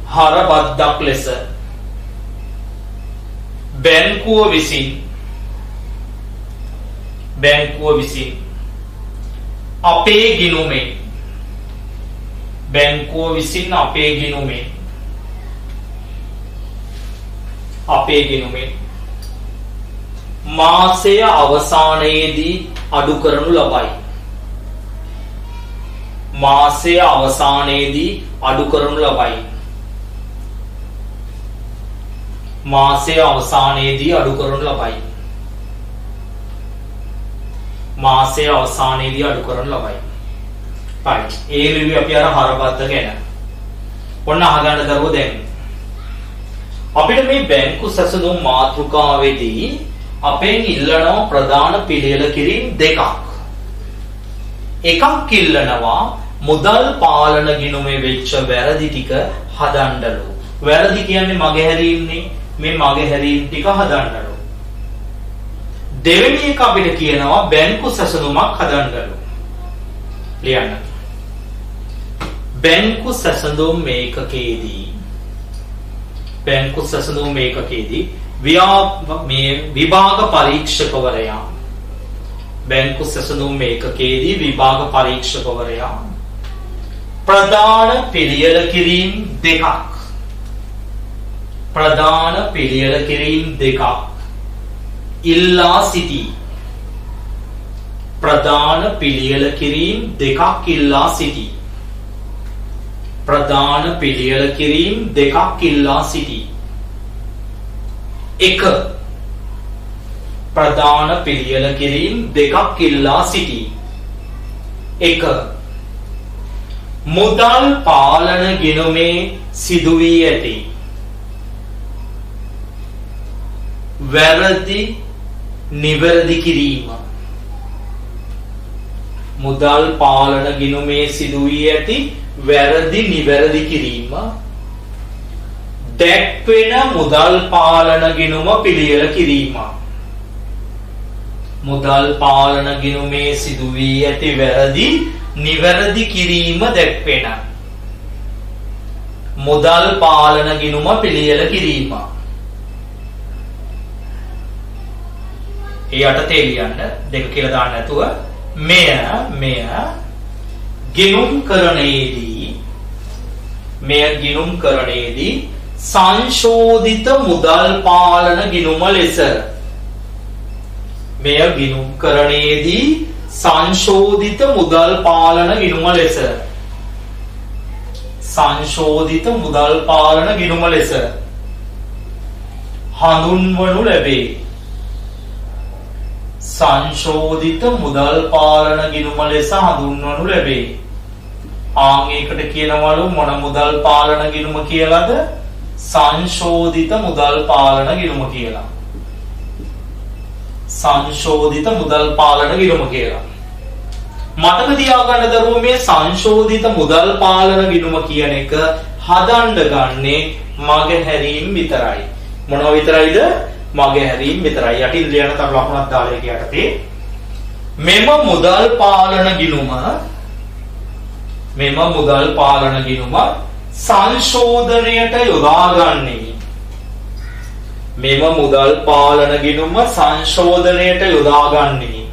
හර බද්දක් ලෙස බැංකුව විසින් අපේ ගිණුමේ මාසය අවසානයේදී අඩු කරනු ලබයි. right. ඒ රිවිව් අපි අර හරබද්ද ගැන. ඔන්න අහගන්න දරුවෝ දැන්. අපිට මේ බැංකු සැසඳුම් මාතෘකාවේදී අපෙන් ඉල්ලනවා ප්‍රධාන පිළියෙල කිරීම දෙකක්. එකක් ඉල්ලනවා මුදල් පාලන ගිණුමේ වෙච්ච වැරදි ටික හදන්නලු. වැරදි කියන්නේ මගහැරීම්නේ. මේ මගහැරීම් ටික හදන්නලු. දෙවෙනි එක අපිට කියනවා බැංකු සැසඳුමක් හදන්නලු. ලියන්න. බැංකු සැසඳුම් මේකකේදී විභාග පරීක්ෂකවරයා ප්‍රධාන පිළියෙල කිරීම් දෙකක් ඉල්ලා සිටී. එක ප්‍රධාන පිළියෙල කිරීම් දෙකක් ඉල්ලා සිටී. එක මුදල් පාලන ගිණුමේ සිදු වී ඇති වැරදි නිවැරදි කිරීම. මුදල් පාලන ගිණුමේ සිදු වී ඇති වැරදි නිවැරදි කිරීම දැක්වෙන මුදල් පාලන ගිණුම පිළියෙල කිරීම. මුදල් පාලන ගිණුමේ සිදු වී ඇති වැරදි නිවැරදි කිරීම දැක්වෙන මුදල් පාලන ගිණුම පිළියෙල කිරීම. ඒ යටතේ ලියන්න දෙක කියලා දාන්න නැතුව මෙය ගිණුම් කරණයේදී සංශෝධිත මුදල් පාලන ගිණුම ලෙස මෙය ගිණුම් කරණයේදී සංශෝධිත මුදල් පාලන ගිණුම ලෙස සංශෝධිත මුදල් පාලන ගිණුම ලෙස හඳුන්වනු ලැබේ. සංශෝධිත මුදල් පාලන ගිණුම ලෙස හඳුන්වනු ලැබේ. ආන් ඒකට කියනවලු මොන මුදල් පාලන ගිණුම කියලාද? සංශෝධිත මුදල් පාලන ගිණුම කියලා. සංශෝධිත මුදල් පාලන ගිණුම කියලා. මතක තියාගන්න දරුවෝ මේ සංශෝධිත මුදල් පාලන ගිණුම කියන එක හදන්න ගන්නේ මගහැරීම් විතරයි. මොනවා විතරයිද? මගහැරීම් විතරයි. යටින් ලියන තර ලකුණක් දාලා ඒක යටතේ මෙම මුදල් පාලන ගිණුම සංශෝධනයට යොදාගන්නේ. මෙම මුදල් පාලන ගිණුම සංශෝධනයට යොදාගන්නේ.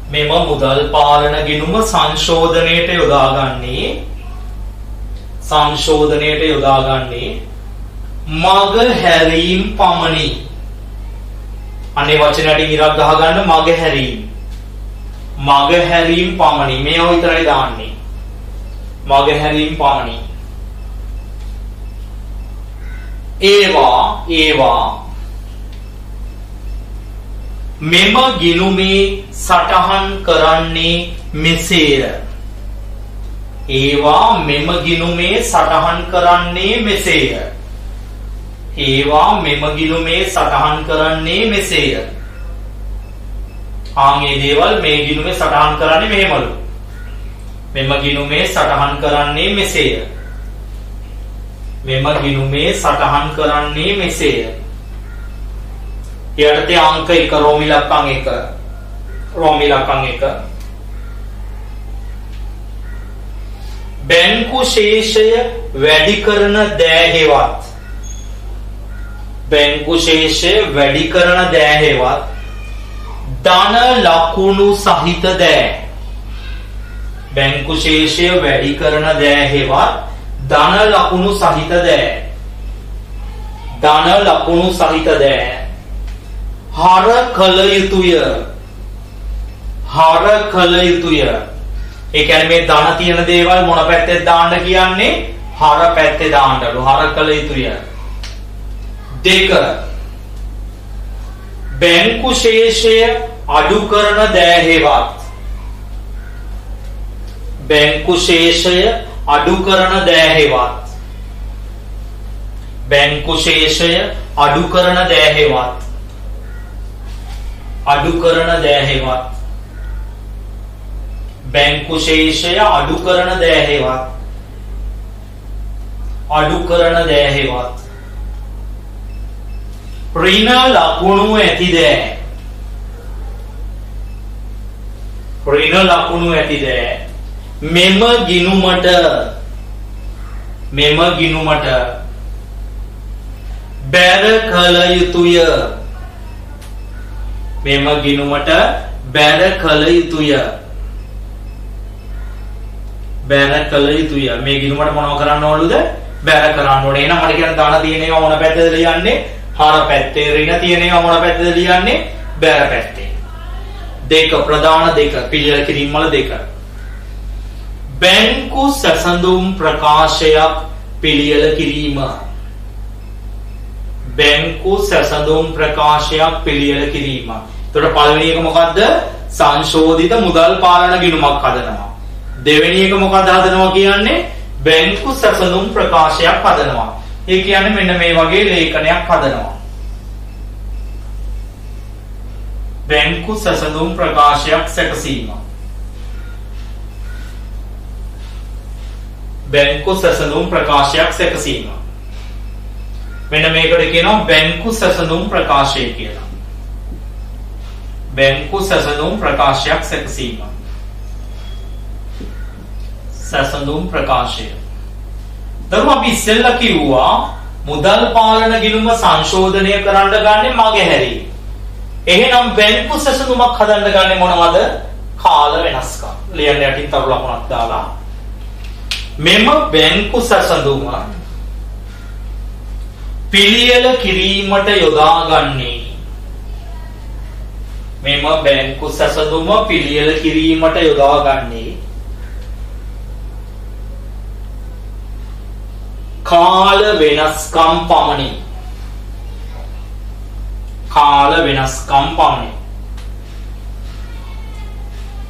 මෙම මුදල් පාලන ගිණුම සංශෝධනයට යොදාගන්නේ මගහැරීම් පමණි. අනේ වචනයට ඉරක් ගහගන්න මගහැරීම් පමණි. මේව විතරයි දාන්නේ. මගහැරීම් පමණි. ඒවා මෙම ගිණුමේ සටහන් කරන්නේ මෙසේය. ඒවා මෙම ගිණුමේ සටහන් කරන්නේ මෙසේය. ආන්ගේ දේවල් මේ ගිණුමේ සටහන් කරන්නේ මෙහෙමලු. මෙම ගිණුමේ සටහන් කරන්නේ මෙසේය. යටතේ අංක 1 රෝමි ලක්කම් 1 බැංකු ශේෂය වැඩි කරන දෑහෙවත් ධන ලකුණු සහිත දෑ. බැංකු ශේෂය වැඩි කරන දෑහෙවත් ධන ලකුණු සහිත දෑ හර කළ යුතුය. ඒ කියන්නේ මේ ධන තියෙන දේවල් මොන පැත්තෙද දාන්න කියන්නේ? හර පැත්තේ දාන්නලු. හර කළ යුතුය. 2 බැංකු ශේෂය අඩු කරන දෑහෙවත් ඍණ ලකුණු ඇති දෑ මෙම ගිණුමට බැර කළ යුතුය. මේ ගිණුමට බැර කළ මොනව කරන්න ඕනද? බැර කරන්න ඕනේ. එහෙනම් මට කියන ධන තියෙන ඒවා මොන පැත්තද ලියන්නේ? හර පැත්තේ. ඍණ තියෙන ඒවා මොන පැත්තද ලියන්නේ? බැර පැත්තේ. 2 ප්‍රධාන 2 පිළියෙල කිරීම වල 2. බැංකු සැසඳුම් ප්‍රකාශයක් පිළියෙල කිරීම. එතකොට පළවෙනි එක මොකද්ද? සංශෝධිත මුදල් පාලන ගිණුමක් හදනවා. දෙවෙනි එක මොකද්ද හදනවා කියන්නේ? බැංකු සැසඳුම් ප්‍රකාශයක් හදනවා. ඒ කියන්නේ මෙන්න මේ වගේ ලේඛනයක් හදනවා. බැංකු සැසඳුම් ප්‍රකාශයක් සැකසීම. මෙන්න මේකට කියනවා බැංකු සැසඳුම් ප්‍රකාශය කියලා. බැංකු සැසඳුම් ප්‍රකාශයක් සැකසීම. සැසඳුම් ප්‍රකාශය. දරුවෝ අපි ඉස්සෙල්ලා කිව්වා මුදල් පාලන ගිණුම සංශෝධනය කරන්න ගන්නේ මගහැරීම්. එහෙනම් බැංකු සැසඳුමක් හදන්න ගන්නේ මොනවද? කාල වෙනස්කම්. ලියන්න යටින් තව ලකුණක් දාලා. මෙම බැංකු සැසඳුම පිළියෙල කිරීමට යොදාගන්නේ මෙම බැංකු සැසඳුම පිළියෙල කිරීමට යොදාගන්නේ කාල වෙනස්කම් පමණි. කාල වෙනස්කම් පමණි.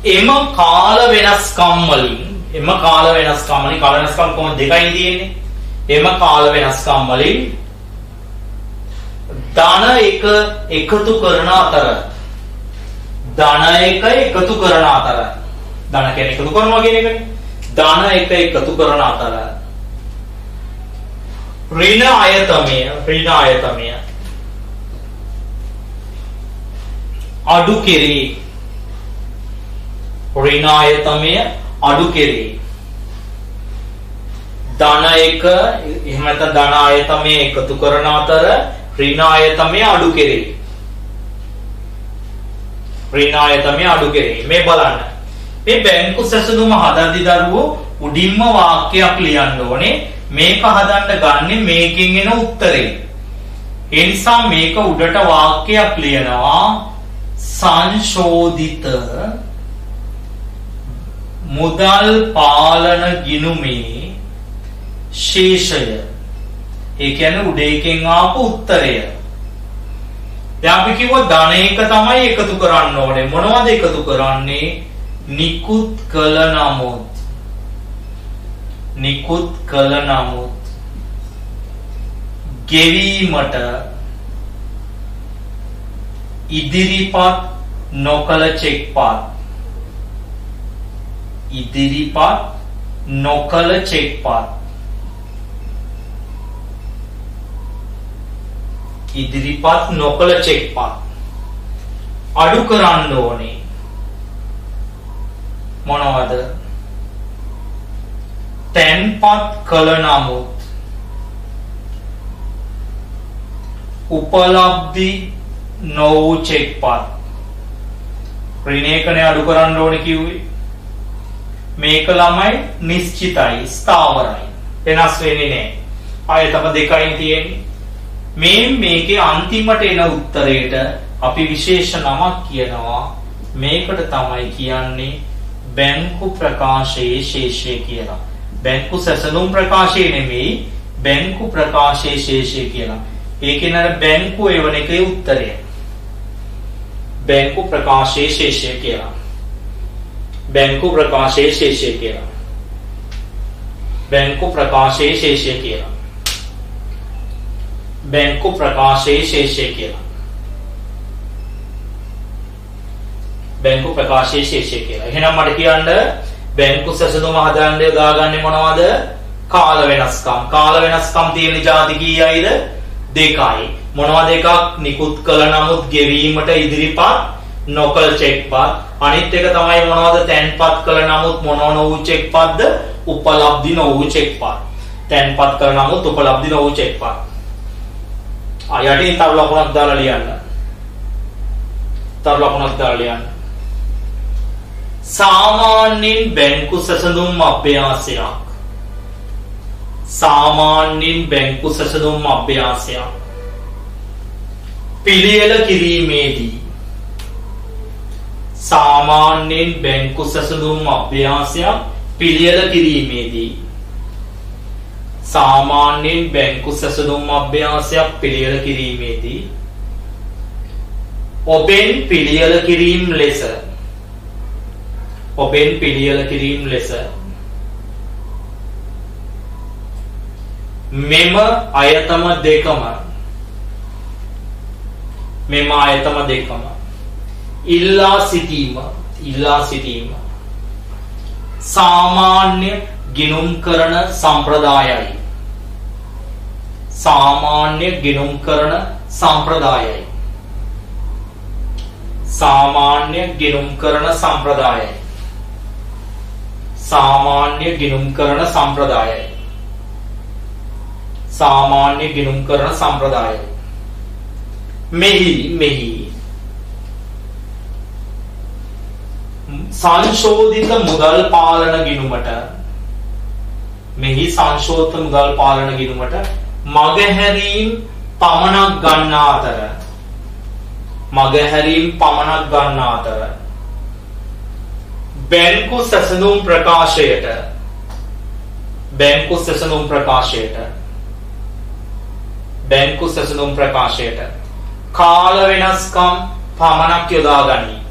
එම කාල වෙනස්කම් වලින් කාල වෙනස්කම් කොහොමද දෙකයි තියෙන්නේ. එම කාල වෙනස්කම් වලින් ධන එක එකතු කරන අතර ධන එක එකතු කරන අතර ධන කියන්නේ එකතු කරනවා කියන එකනේ. ධන එක එකතු කරන අතර ඍණ අයතමය අඩු කෙරේ. ඍණ අයතමය අඩු කෙරේ. ධන එක එහෙම නැත්නම් ධන අයතමය එකතු කරන අතර ඍණ අයතමය අඩු කෙරේ. ඍණ අයතමය අඩු කෙරේ. මේ බලන්න. මේ බැංකු සැසඳුම හදද්දී දරුවෝ උඩින්ම වාක්‍යයක් ලියන්න ඕනේ. මේක හදන්න ගන්නේ මේකෙන් එන උත්තරේ. ඒ නිසා මේක උඩට වාක්‍යයක් ලියනවා සංශෝධිත මුදල් පාලන ගිණුමේ ශේෂය. ඒ කියන්නේ උඩ එකෙන් ආපු උත්තරය. දැන් අපි කිව්වා ධන එක තමයි එකතු කරන්න ඕනේ. මොනවද එකතු කරන්නේ? නිකුත් කළ නමුත් ගෙවීමට ඉදිරිපත් නොකළ චෙක්පත්. අඩු කරන්න ඕනේ. මොනවද? තැන්පත් කළ නමුත් උපලබ්ධි නොවූ චෙක්පත්. ඍණයකනේ අඩු කරන්න ඕනේ කිව්වේ. මේක ළමයි නිශ්චිතයි, ස්ථාවරයි, වෙනස් වෙන්නේ නැහැ. ආයතන දෙකයි තියෙන්නේ. මේකේ අන්තිමට එන උත්තරේට අපි විශේෂ නමක් කියනවා. මේකට තමයි කියන්නේ බැංකු ප්‍රකාශයේ ශේෂය කියලා. බැංකු සැසඳුම් ප්‍රකාශය නෙමෙයි, බැංකු ප්‍රකාශයේ ශේෂය කියලා. ඒකේ නර බැංකු එවන එකේ උත්තරය. බැංකු ප්‍රකාශයේ ශේෂය කියලා. බැංකු ප්‍රකාශයේ ශේෂය කියලා. බැංකු ප්‍රකාශයේ ශේෂය කියලා. බැංකු ප්‍රකාශයේ ශේෂය කියලා. බැංකු ප්‍රකාශයේ ශේෂය කියලා. එහෙනම් මට කියන්න බැංකු සැසඳුම හදන්න යොදාගන්නේ මොනවද? කාල වෙනස්කම්. කාල වෙනස්කම් තියෙන ಜಾති කීයයිද? දෙකයි. මොනවද එකක්? නිකුත් කළ නමුත් ගෙවීමට ඉදිරිපත් නොකළ චෙක්පත්. අනිත් එක තමයි මොනවද? තැන්පත් කළ නමුත් මොනෝ නොවූ චෙක්පත්ද? උපලබ්ධි නොවූ චෙක්පත්. තැන්පත් කළ නමුත් උපලබ්ධි නොවූ චෙක්පත්. යටින් තව ලකුණක් දාලා ලියන්න. සාමාන්‍යයෙන් බැංකු සැසඳුම් අභ්‍යාසයක් පිළියෙල කිරීමේදී ඔබෙන් පිළියෙල කිරීම ලෙස මෙම අයතම දෙකම ඉල්ලා සිටීම සාමාන්‍ය ගිණුම් කරන සම්ප්‍රදායයි. සාමාන්‍ය ගිණුම් කරන සම්ප්‍රදායයි. මෙහි සංශෝධිත මුදල් පාලන ගිණුමට මෙහි සංශෝධිත මුදල් පාලන ගිණුමට මගහැරීම් පමණක් ගන්නා අතර බැංකු සැසඳුම් ප්‍රකාශයට කාල වෙනස්කම් පමණක් යොදා ගනී.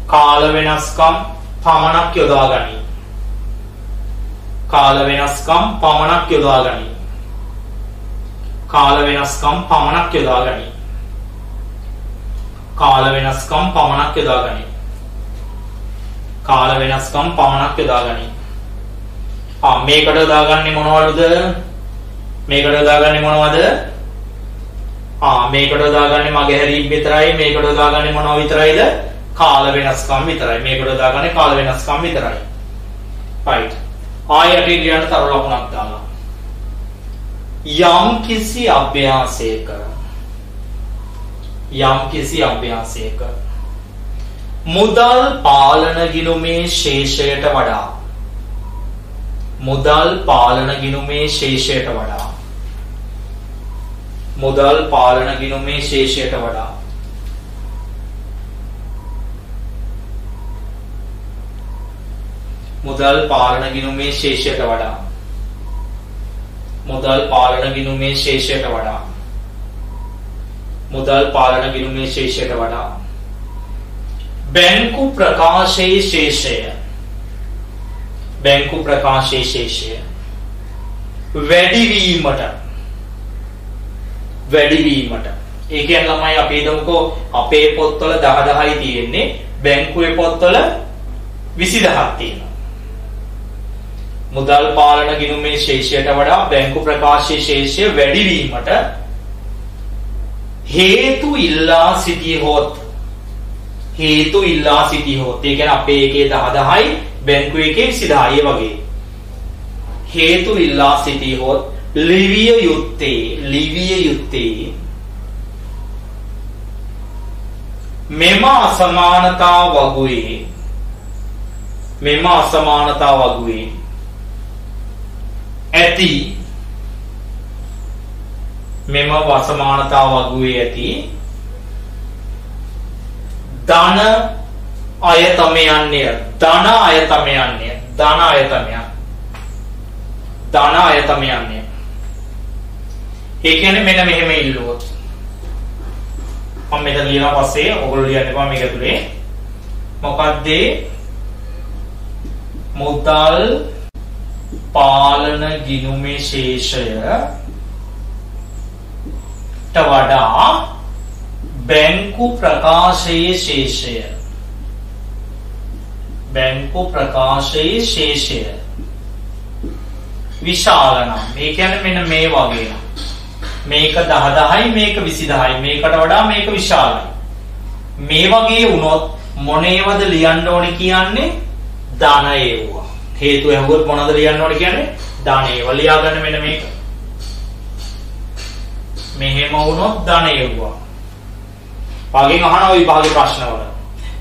කාල වෙනස්කම් පමණක් යොදා ගනී. කාල වෙනස්කම් පමණක් යොදා ගනී. කාල වෙනස්කම් පමණක් යොදා ගනී. කාල වෙනස්කම් පමණක් යොදා ගනී. කාල වෙනස්කම් පමණක් යොදා ගනී. මේකට යොදාගන්නේ මොනවද? මේකට යොදාගන්නේ මොනවද? මේකට යොදාගන්නේ මගහැරීම් විතරයි. මේකට යොදාගන්නේ මොනව විතරයිද? කාල වෙනස්කම් විතරයි. මේකට යොදාගන්නේ කාල වෙනස්කම් විතරයි. right. ආයෙත් ලියන්න තර ලකුණක් දාලා. යම් කිසි අභ්‍යාසයක මුදල් පාලන ගිණුමේ ශේෂයට වඩා මුදල් පාලන ගිණුමේ ශේෂයට වඩා බැංකු ප්‍රකාශයේ ශේෂය වැඩිවීමට ඒ කියන්නේ ළමයි අපි හිතමුකෝ අපේ පොත්වල 10යි තියෙන්නේ බැංකුවේ පොත්වල 20000ක් තියෙනවා. මුදල් පාලන ගිණුමේ ශේෂයට වඩා බැංකු ප්‍රකාශයේ ශේෂය වැඩිවීමට හේතු ඉල්ලා සිටියහොත් ඒ කියන්නේ අපේ එකේ 10යි බැංකුවේ එකේ 20000යි වගේ හේතු ඉල්ලා සිටියහොත් ලිවිය යුත්තේ මෙම අසමානතා වගුවේ ඇති ධන අයතමයන්ය ඒ කියන්නේ මෙන්න මෙහෙම ඉල්ලුවොත් මම මෙතන ලියනවා පස්සේ ඔයගොල්ලෝ ලියන්න එපා මේක ඇතුලේ මොකක්ද මුදල් පාලන ගිණුමේ ශේෂයට වඩා බැංකු ප්‍රකාශයේ ශේෂය විශාල නම් ඒ කියන්නේ මෙන්න මේ වගේ නම් මේක 10යි මේක 20000යි මේකට වඩා මේක විශාලයි මේ වගේ වුණොත් මොනේවද ලියන්න ඕනේ කියන්නේ ධන ඒවා හේතු ඇහුවොත් මොනවද ලියන්න ඕනේ කියන්නේ ධන ඒවා ලියා ගන්න මෙන්න මේක මෙහෙම වුණොත් ධන ඒවා වගේ අහන ඔය විභාගේ ප්‍රශ්නවල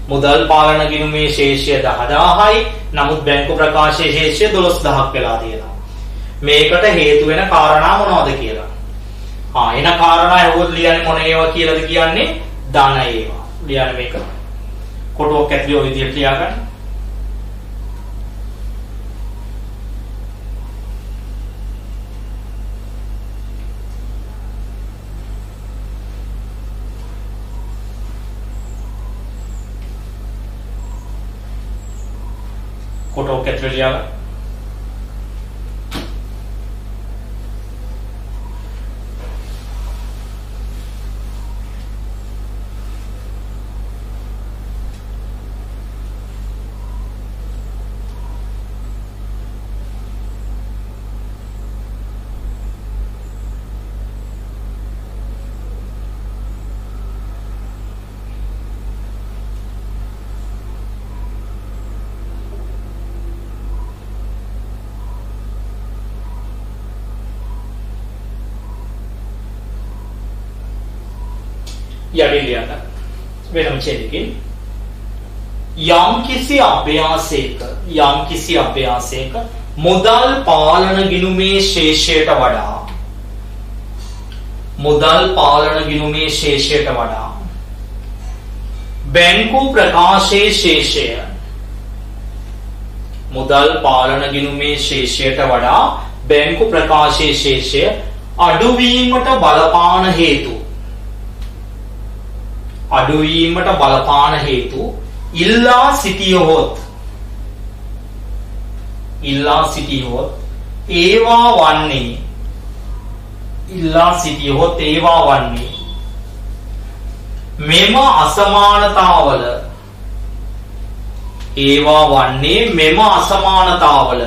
මුදල් පාලන ගිණුමේ ශේෂය 10000යි නමුත් බැංකු ප්‍රකාශයේ ශේෂය 12000ක් වෙලා තියෙනවා මේකට හේතු වෙන කාරණා මොනවද කියලා එන කාරණා ඇහුවොත් ලියන්නේ මොන ඒවා කියලාද කියන්නේ ධන ඒවා ලියන්නේ මේක කොටුවක් ඇතුලේ ඔය විදිහට ලියා ගන්න කොටුවක් ඇතුලේ ලියා ගන්න යටින් ලියන්න වෙනම ඡේදකින් යම්කිසි අභ්‍යාසයක මුදල් පාලන ගිණුමේ ශේෂයට වඩා බැංකු ප්‍රකාශයේ ශේෂය මුදල් පාලන ගිණුමේ ශේෂයට වඩා බැංකු ප්‍රකාශයේ ශේෂය අඩුවීමට බලපාන හේතු ඉල්ලා සිටියොත් ඒවා වන්නේ මෙම අසමානතාවල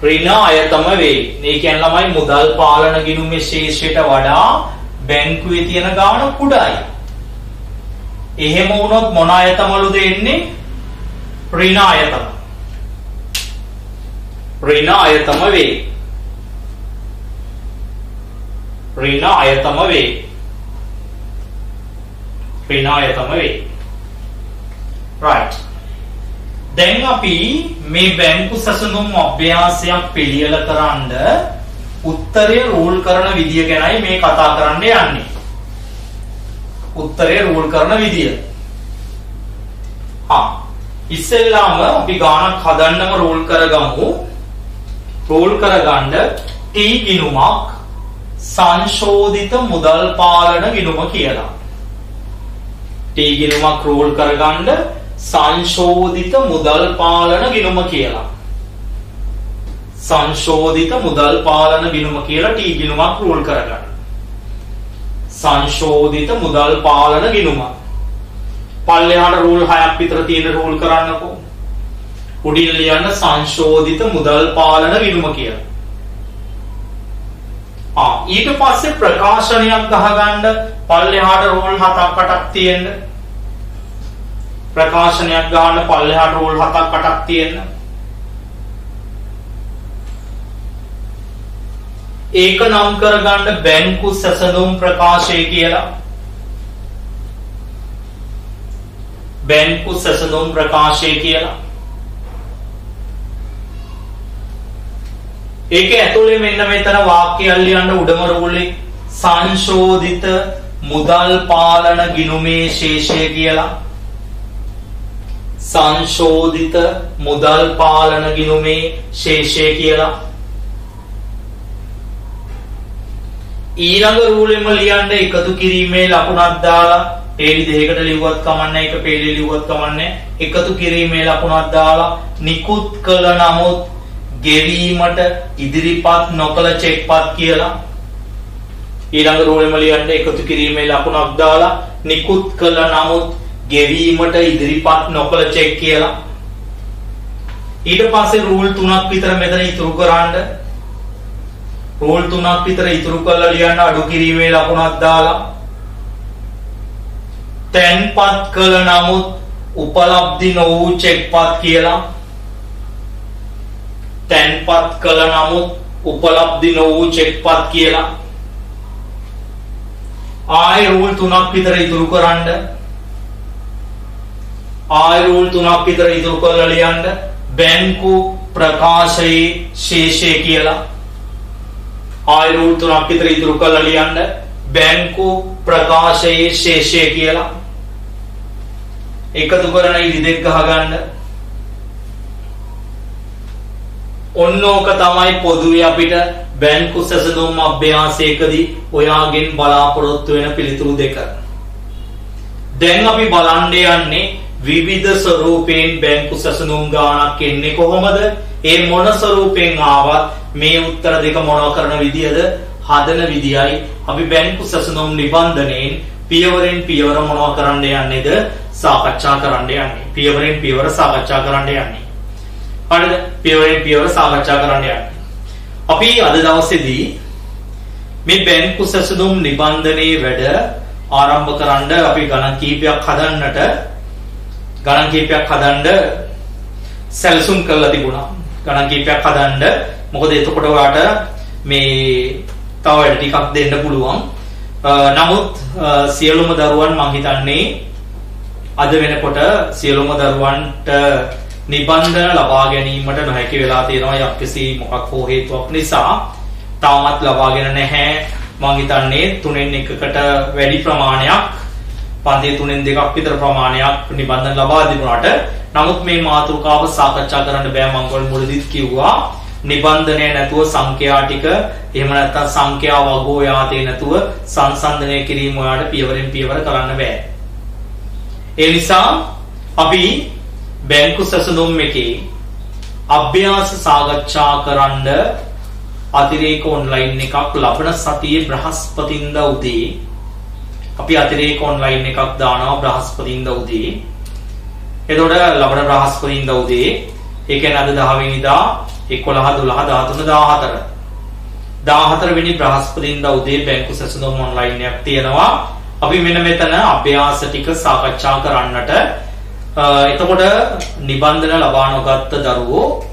ඍණ අයතම වේ. ඒ කියන්නේ ළමයි මුදල් පාලන ගිණුමේ ශේෂයට වඩා බැංකුවේ තියෙන ගාණ කුඩායි. එහෙම වුණොත් මොන අයතමලුද එන්නේ? ඍණ අයතම වේ. right. දැන් අපි මේ බැංකු සැසඳුම් අභ්‍යාසයක් පිළියෙල කරන්න උත්තරය රූල් කරන විදිය ගැනයි මේ කතා කරන්න යන්නේ. උත්තරය රූල් කරන විදිය. ඉස්සෙල්ලාම අපි ගානක් හදන්නම රූල් කරගමු. රූල් කරගන්න T ගිණුමක් සංශෝධිත මුදල් පාලන ගිණුම කියලා. T ගිණුමක් රූල් කරගන්න සංශෝධිත මුදල් පාලන ගිණුම කියලා. සංශෝධිත මුදල් පාලන ගිණුම කියලා T ගිණුමක් රූල් කරගන්න. සංශෝධිත මුදල් පාලන ගිණුම. පල්ලෙහාට රූල් 6ක් විතර තියෙන රූල් කරන්නකෝ. උඩින් ලියන්න සංශෝධිත මුදල් පාලන ගිණුම කියලා. ඊට පස්සේ ප්‍රකාශනයක් ගහගන්න පල්ලෙහාට රූල් 7ක් 8ක් තියෙන්න. ප්‍රකාශනයක් ගන්න පල්ලෙහාට රූල් 7ක් 8ක් තියෙන්න. ඒක නම් කරගන්න බැංකු සැසඳුම් ප්‍රකාශය කියලා. බැංකු සැසඳුම් ප්‍රකාශය කියලා. ඒක ඇතුලේ මෙන්න මෙතන වාක්‍යයක් ලියන්න උඩම රූලේ සංශෝධිත මුදල් පාලන ගිණුමේ ශේෂය කියලා. සංශෝධිත මුදල් පාලන ගිණුමේ ශේෂය කියලා. ඊළඟ රූලෙම ලියන්න එකතු කිරීමේ ලකුණක් දාලා ඒ විදිහකට ලිව්වත් කමන්නේ එක පෙළේ ලිව්වත් කමන්නේ එකතු කිරීමේ ලකුණක් දාලා නිකුත් කළ නමුත් ගෙවීමට ඉදිරිපත් නොකළ චෙක්පත් කියලා. ඊළඟ රූලෙම ලියන්න එකතු කිරීමේ ලකුණක් දාලා නිකුත් කළ නමුත් ගෙවීමට ඉදිරිපත් නොකළ චෙක් කියලා. ඊට පස්සේ රූල් 3ක් විතර මෙතන ඉතුරු කරන්න. රූල් 3ක් විතර ඉතුරු කරලා ලියන්න අඩු කිරීමේ ලකුණක් දාලා තැන්පත් කළ නමුත් උපලබ්ධි නොවූ චෙක්පත් කියලා. තැන්පත් කළ නමුත් උපලබ්ධි නොවූ චෙක්පත් කියලා. ආයෙ රූල් 3ක් විතර ඉතුරු කරන්න. රූල් 3ක් විතර ඉතුරු කරලා ලියන්න බැංකු ප්‍රකාශයේ ශේෂය කියලා. රූල් 3ක් විතර ඉතුරු කරලා ලියන්න බැංකු ප්‍රකාශයේ ශේෂය කියලා. එකතු කරන ඉදි දෙක ගහගන්න. ඔන්නෝක තමයි පොදුවේ අපිට බැංකු සැසඳුම් අභ්‍යාසයකදී ඔයාගෙන් බලාපොරොත්තු වෙන පිළිතුරු දෙක. දැන් අපි බලන්න යන්නේ විවිධ ස්වරූපයෙන් බැංකු සැසඳුම් ගාණක් එන්නේ කොහොමද? ඒ මොන ස්වරූපයෙන් ආවත් මේ උත්තර දෙක මොනවා කරන විදියද හදන විදියයි අපි බැංකු සැසඳුම් නිබන්ධනයෙන් පියවරෙන් පියවර මොනවා කරන්න යන්නේද සාකච්ඡා කරන්න යන්නේ. පියවරෙන් පියවර සාකච්ඡා කරන්න යන්නේ. හරිද? පියවරෙන් පියවර සාකච්ඡා කරන්න යන්නේ. අපි අද දවසේදී මේ බැංකු සැසඳුම් නිබන්ධනයේ වැඩ ආරම්භ කරන්න අපි ගණන් කීපයක් හදන්න සැලසුම් කරලා තිබුණා. ගණන් කීපයක් හදන්න. මොකද එතකොට ඔයාලට මේ තව වැඩ ටිකක් දෙන්න පුළුවන්. නමුත් සියලුම දරුවන් මං හිතන්නේ අද වෙනකොට සියලුම දරුවන්ට නිබන්ධන ලබා ගැනීමට නොහැකි වෙලා තියෙනවා යම්කිසි මොකක් හෝ හේතුවක් නිසා. තාමත් ලබාගෙන නැහැ. මං හිතන්නේ 3න් 1කට වැඩි ප්‍රමාණයක් පන්ති 3න් 2ක් විතර ප්‍රමාණයක් නිබන්ධන ලබා තිබුණාට නමුත් මේ මාතෘකාව සාකච්ඡා කරන්න බෑ. මං වල මුලදීත් කිව්වා නිබන්ධනය නැතුව සංඛ්‍යා ටික එහෙම නැත්නම් සංඛ්‍යා වගෝ යාතේ නැතුව සංසන්දනය කිරීම ඔයාලට පියවරෙන් පියවර කරන්න බෑ. ඒ නිසා අපි බැංකු සැසඳුම් එකේ අභ්‍යාස සාකච්ඡා කරන්න අතිරේක ඔන්ලයින් එකක් ලබන සතියේ බ්‍රහස්පතින්දා උදේ අපි අතිරේක ඔන්ලයින් එකක් දානවා බ්‍රහස්පතින්දා උදේ. එතකොට ලබන බ්‍රහස්පතින්දා උදේ ඒ කියන්නේ අද 10 වෙනිදා 11 12 13 14 වෙනි බ්‍රහස්පතින්දා උදේ බැංකු සැසඳුම් ඔන්ලයින් එකක් තියෙනවා. අපි මෙන්න මෙතන අභ්‍යාස ටික සාකච්ඡා කරන්නට එතකොට නිබන්ධන ලබා නොගත් දරුවෝ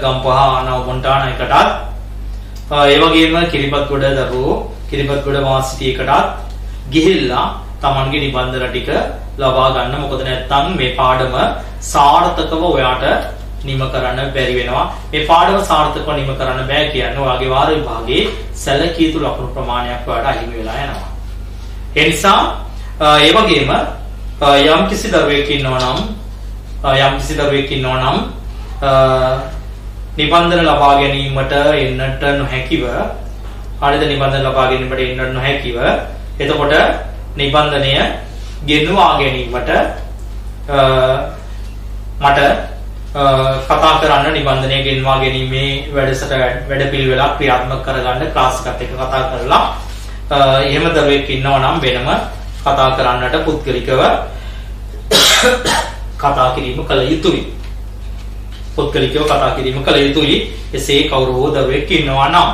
ගම්පහ නවමොන්ටානා එකටත් ඒ වගේම කිරිබත්ගොඩ දරුවෝ කිරිබත්ගොඩ වාසිටි එකටත් ගිහිල්ලා Tamanගේ නිබන්ධන ටික ලබා ගන්න. මොකද නැත්තම් මේ පාඩම සාර්ථකව ඔයාට නිම කරන්න බැරි වෙනවා. මේ පාඩම සාර්ථකව නිම කරන්න බෑ කියන්නේ ඔයාගේ වාර විභාගයේ සැලකිය යුතු ලකුණු ප්‍රමාණයක් ඔයාට අහිමි වෙලා යනවා. ඒ නිසා ඒ වගේම යම් කිසි දරුවෙක් ඉන්නවා නම් නිබන්ධන ලබා ගැනීමට එන්නට නොහැකිව හරිද නිබන්ධන ලබා ගැනීමට එන්නට නොහැකිව එතකොට නිබන්ධනය ගෙන්වා ගැනීමට මට කතා කරන්න නිබන්ධනය ගෙන්වා ගැනීමේ වැඩපිළිවෙලක් ක්‍රියාත්මක කරගන්න ක්ලාස් එකත් එක්ක කතා කරලා එහෙම දරුවෙක් ඉන්නවා නම් වෙනම කතා කරන්නට පුද්ගලිකව කතා කිරීම කළ යුතුයි. එසේ කවුරු හෝ දරුවෙක් ඉන්නවා නම්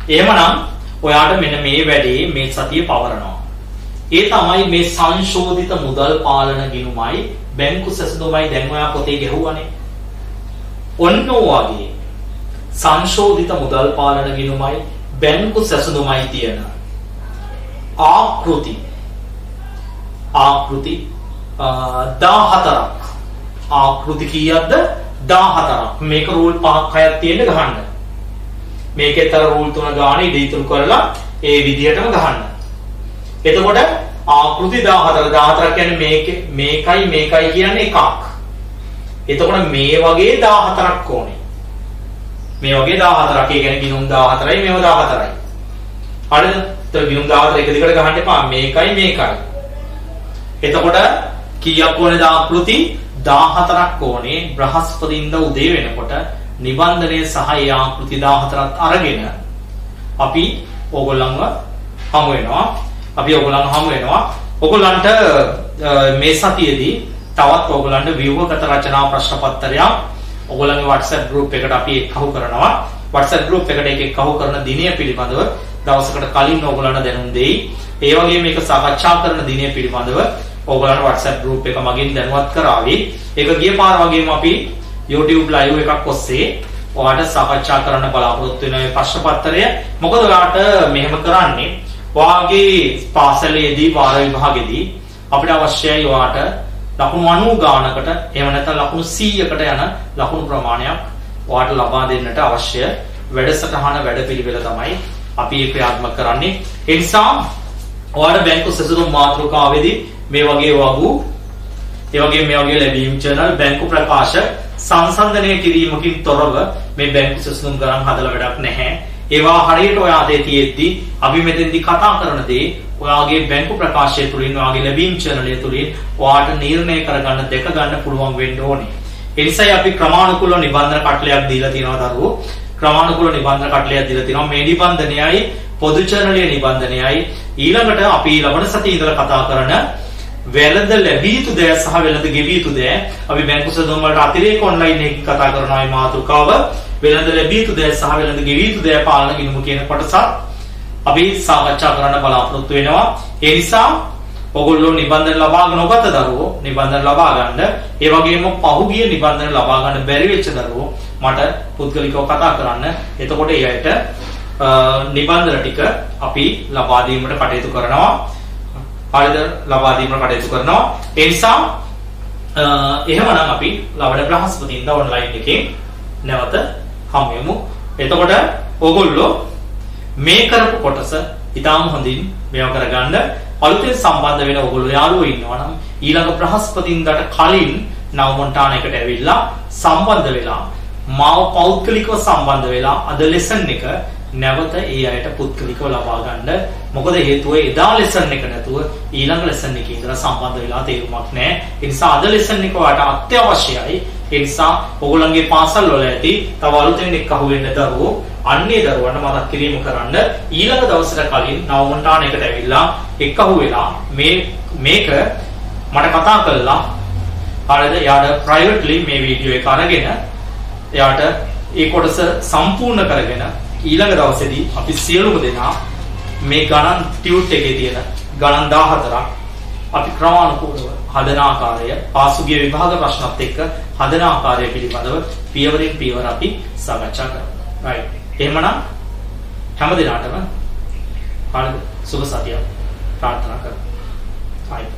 එහෙමනම් ඔයාට මෙන්න මේ වැඩේ මේ සතිය පවරනවා. ඒ තමයි මේ සංශෝධිත මුදල් පාලන ගිණුමයි බැංකු සැසඳුමයි දැන් ඔයා පොතේ ගෙහුවානේ. ඔන්න ඔයගේ සංශෝධිත මුදල් පාලන ගිණුමයි බැංකු සැසඳුමයි තියෙන ආකෘති 14ක්. ආකෘති කීයක්ද? 14ක්. මේක රූල් 5ක් 6ක් තියෙන්න ගහන්න. මේකේතර රූල් 3 ගානේ ඉදිරිතුරු කරලා ඒ විදිහටම ගහන්න. එතකොට ආකෘති 14 කියන්නේ මේකයි කියන්නේ එකක්. එතකොට මේ වගේ 14ක් ඕනේ. මේ වගේ 14ක්. ඒ කියන්නේ ගිණුම් 14යි මේව 14යි. හරිද? ඒතර ගිණුම් 14 එක දිගට ගහන්න එපා. මේකයි. එතකොට කීයක් ඕනේද ආකෘති 14ක් ඕනේ. බ්‍රහස්පතින්දා උදේ වෙනකොට නිබන්ධනය සහ ඒ ආකෘති 14ත් අරගෙන අපි ඕගොල්ලන්ව හමු වෙනවා. ඕගොල්ලන්ට මේ සතියේදී තවත් ඕගොල්ලන්ට ව්‍යුහගත රචනා ප්‍රශ්න පත්‍රයක් ඕගොල්ලන්ගේ WhatsApp group එකට අපි එක්කහු කරනවා. WhatsApp group එකට එක්කහු කරන දිනය පිළිබඳව දවසකට කලින් ඕගොල්ලන්ට දැනුම් දෙයි. ඒ වගේම මේක සාකච්ඡා කරන දිනය පිළිබඳව ඕගොල්ලන්ට WhatsApp group එක මගින් දැනුවත් කරાવી. ඒක ගිය පාර වගේම අපි YouTube live එකක් ඔස්සේ ඔයාලට සාකච්ඡා කරන්න බලාපොරොත්තු වෙන මේ ප්‍රශ්න පත්‍රය. මොකද ඔයාලට මෙහෙම කරන්නේ ඔයාගේ පාසලේදී වාර විභාගෙදී අපිට අවශ්‍යයි ඔයාලට ලකුණු 90 ගානකට එහෙම නැත්නම් ලකුණු 100කට යන ලකුණු ප්‍රමාණයක් ඔයාලට ලබා දෙන්නට අවශ්‍ය වැඩසටහන වැඩපිළිවෙල තමයි අපි ක්‍රියාත්මක කරන්නේ. ඒ නිසා ඔයාලට බැංකු සැසඳුම් මාතෘකාවේදී මේ වගේ ලැබීම් channel බැංකු ප්‍රකාශ සංසන්දනය කිරීමකින් තොරව මේ බැංකු සැසඳුම් ගණන් හදලා වැඩක් නැහැ. ඒවා හරියට ඔයා අතේ තියෙද්දි අපි මෙතෙන්දි කතා කරන දේ ඔයාගේ බැංකු ප්‍රකාශය තුලින් ඔයාගේ ලැබීම් channel එක තුලින් ඔයාට නිර්ණය කරගන්න දෙක ගන්න පුළුවන් වෙන්න ඕනේ. ඒ නිසායි අපි ක්‍රමානුකූල නිබන්ධන කටලයක් දීලා තියෙනවා දරුවෝ. මේ නිබන්ධනයයි පොදු channel නිබන්ධනයයි ඊළඟට අපි ලබන සතියේ ඉඳලා කතා කරන වෙළඳ ලැබිය යුතු දෑ සහ වෙළඳ ගෙවිය යුතු දෑ අපි බැංකු සැසඳුම් වලට අතිරේක ඔන්ලයින් එකකින් කතා කරනවා. මේ මාතෘකාව වෙළඳ ලැබිය යුතු දෑ සහ වෙළඳ ගෙවිය යුතු දෑ පාලන ගිණුම කියන කොටසත් අපි සාකච්ඡා කරන්න බලාපොරොත්තු වෙනවා. ඒ නිසා ඔගොල්ලෝ නිබන්ධන ලබාගෙන ඔබත දරුවෝ නිබන්ධන ලබා ගන්න, ඒ වගේම පහුගිය නිබන්ධන ලබා ගන්න බැරි වෙච්ච දරුවෝ මට පුද්ගලිකව කතා කරන්න. එතකොට ඒ අයට නිබන්ධන ටික අපි ලබා දීමට කටයුතු කරනවා. හරිද? ලබා දීමට කටයුතු කරනවා. ඒ නිසා එහෙමනම් අපි ලබන බ්‍රහස්පතින්දා ඔන්ලයින් එකේ නැවත හමු වෙමු. එතකොට ඕගොල්ලෝ මේ කරපු කොටස ඉතාම හොඳින් මේව කරගන්න. අලුතෙන් සම්බන්ධ වෙන ඕගොල්ලෝ යාළුවෝ ඉන්නවා නම් ඊළඟ බ්‍රහස්පතින්දාට කලින් නවමොන්ටාන එකට ඇවිල්ලා සම්බන්ධ වෙලා මාව පෞද්ගලිකව සම්බන්ධ වෙලා අද ලෙසන් එක නැවත ඒ අයට පුද්ගලිකව ලබා ගන්න. මොකද හේතුව එදා ලෙසන් එක නැතුව ඊළඟ ලෙසන් එකේ ඉඳලා සම්බන්ධ වෙලා තේරුමක් නැහැ. ඒ නිසා අද ලෙසන් එක ඔයාලට අත්‍යවශ්‍යයි. ඒ නිසා ඔයගොල්ලන්ගේ පාසල් වල ඇති තව අලුතෙන් එක්ක අහුවෙන්න දරුවෝ අන්නේ දරුවන්ට මතක් කිරීම කරන්න. ඊළඟ දවසට කලින් නවමොන්ටාන එකට ඇවිල්ලා එක්කහුව වෙලා මේක මට කතා කළා. හරිද? එයාට ප්‍රයිවට්ලි මේ වීඩියෝ එක අරගෙන එයාට ඒ කොටස සම්පූර්ණ කරගෙන ඊළඟ දවසේදී අපි සියලුම දෙනා මේ ගණන් ටියුට් එකේ තියෙන ගණන් 14ක් අපි ක්‍රමානුකූලව හදන ආකාරය, පාසුගිය විභාග ප්‍රශ්නත් එක්ක හදන ආකාරය පිළිබඳව පියවරින් පියවර අපි සාකච්ඡා කරමු. right. එහෙමනම් හැම දිනකටම හරිද? සුබ සතියක් ප්‍රාර්ථනා කරමු. right.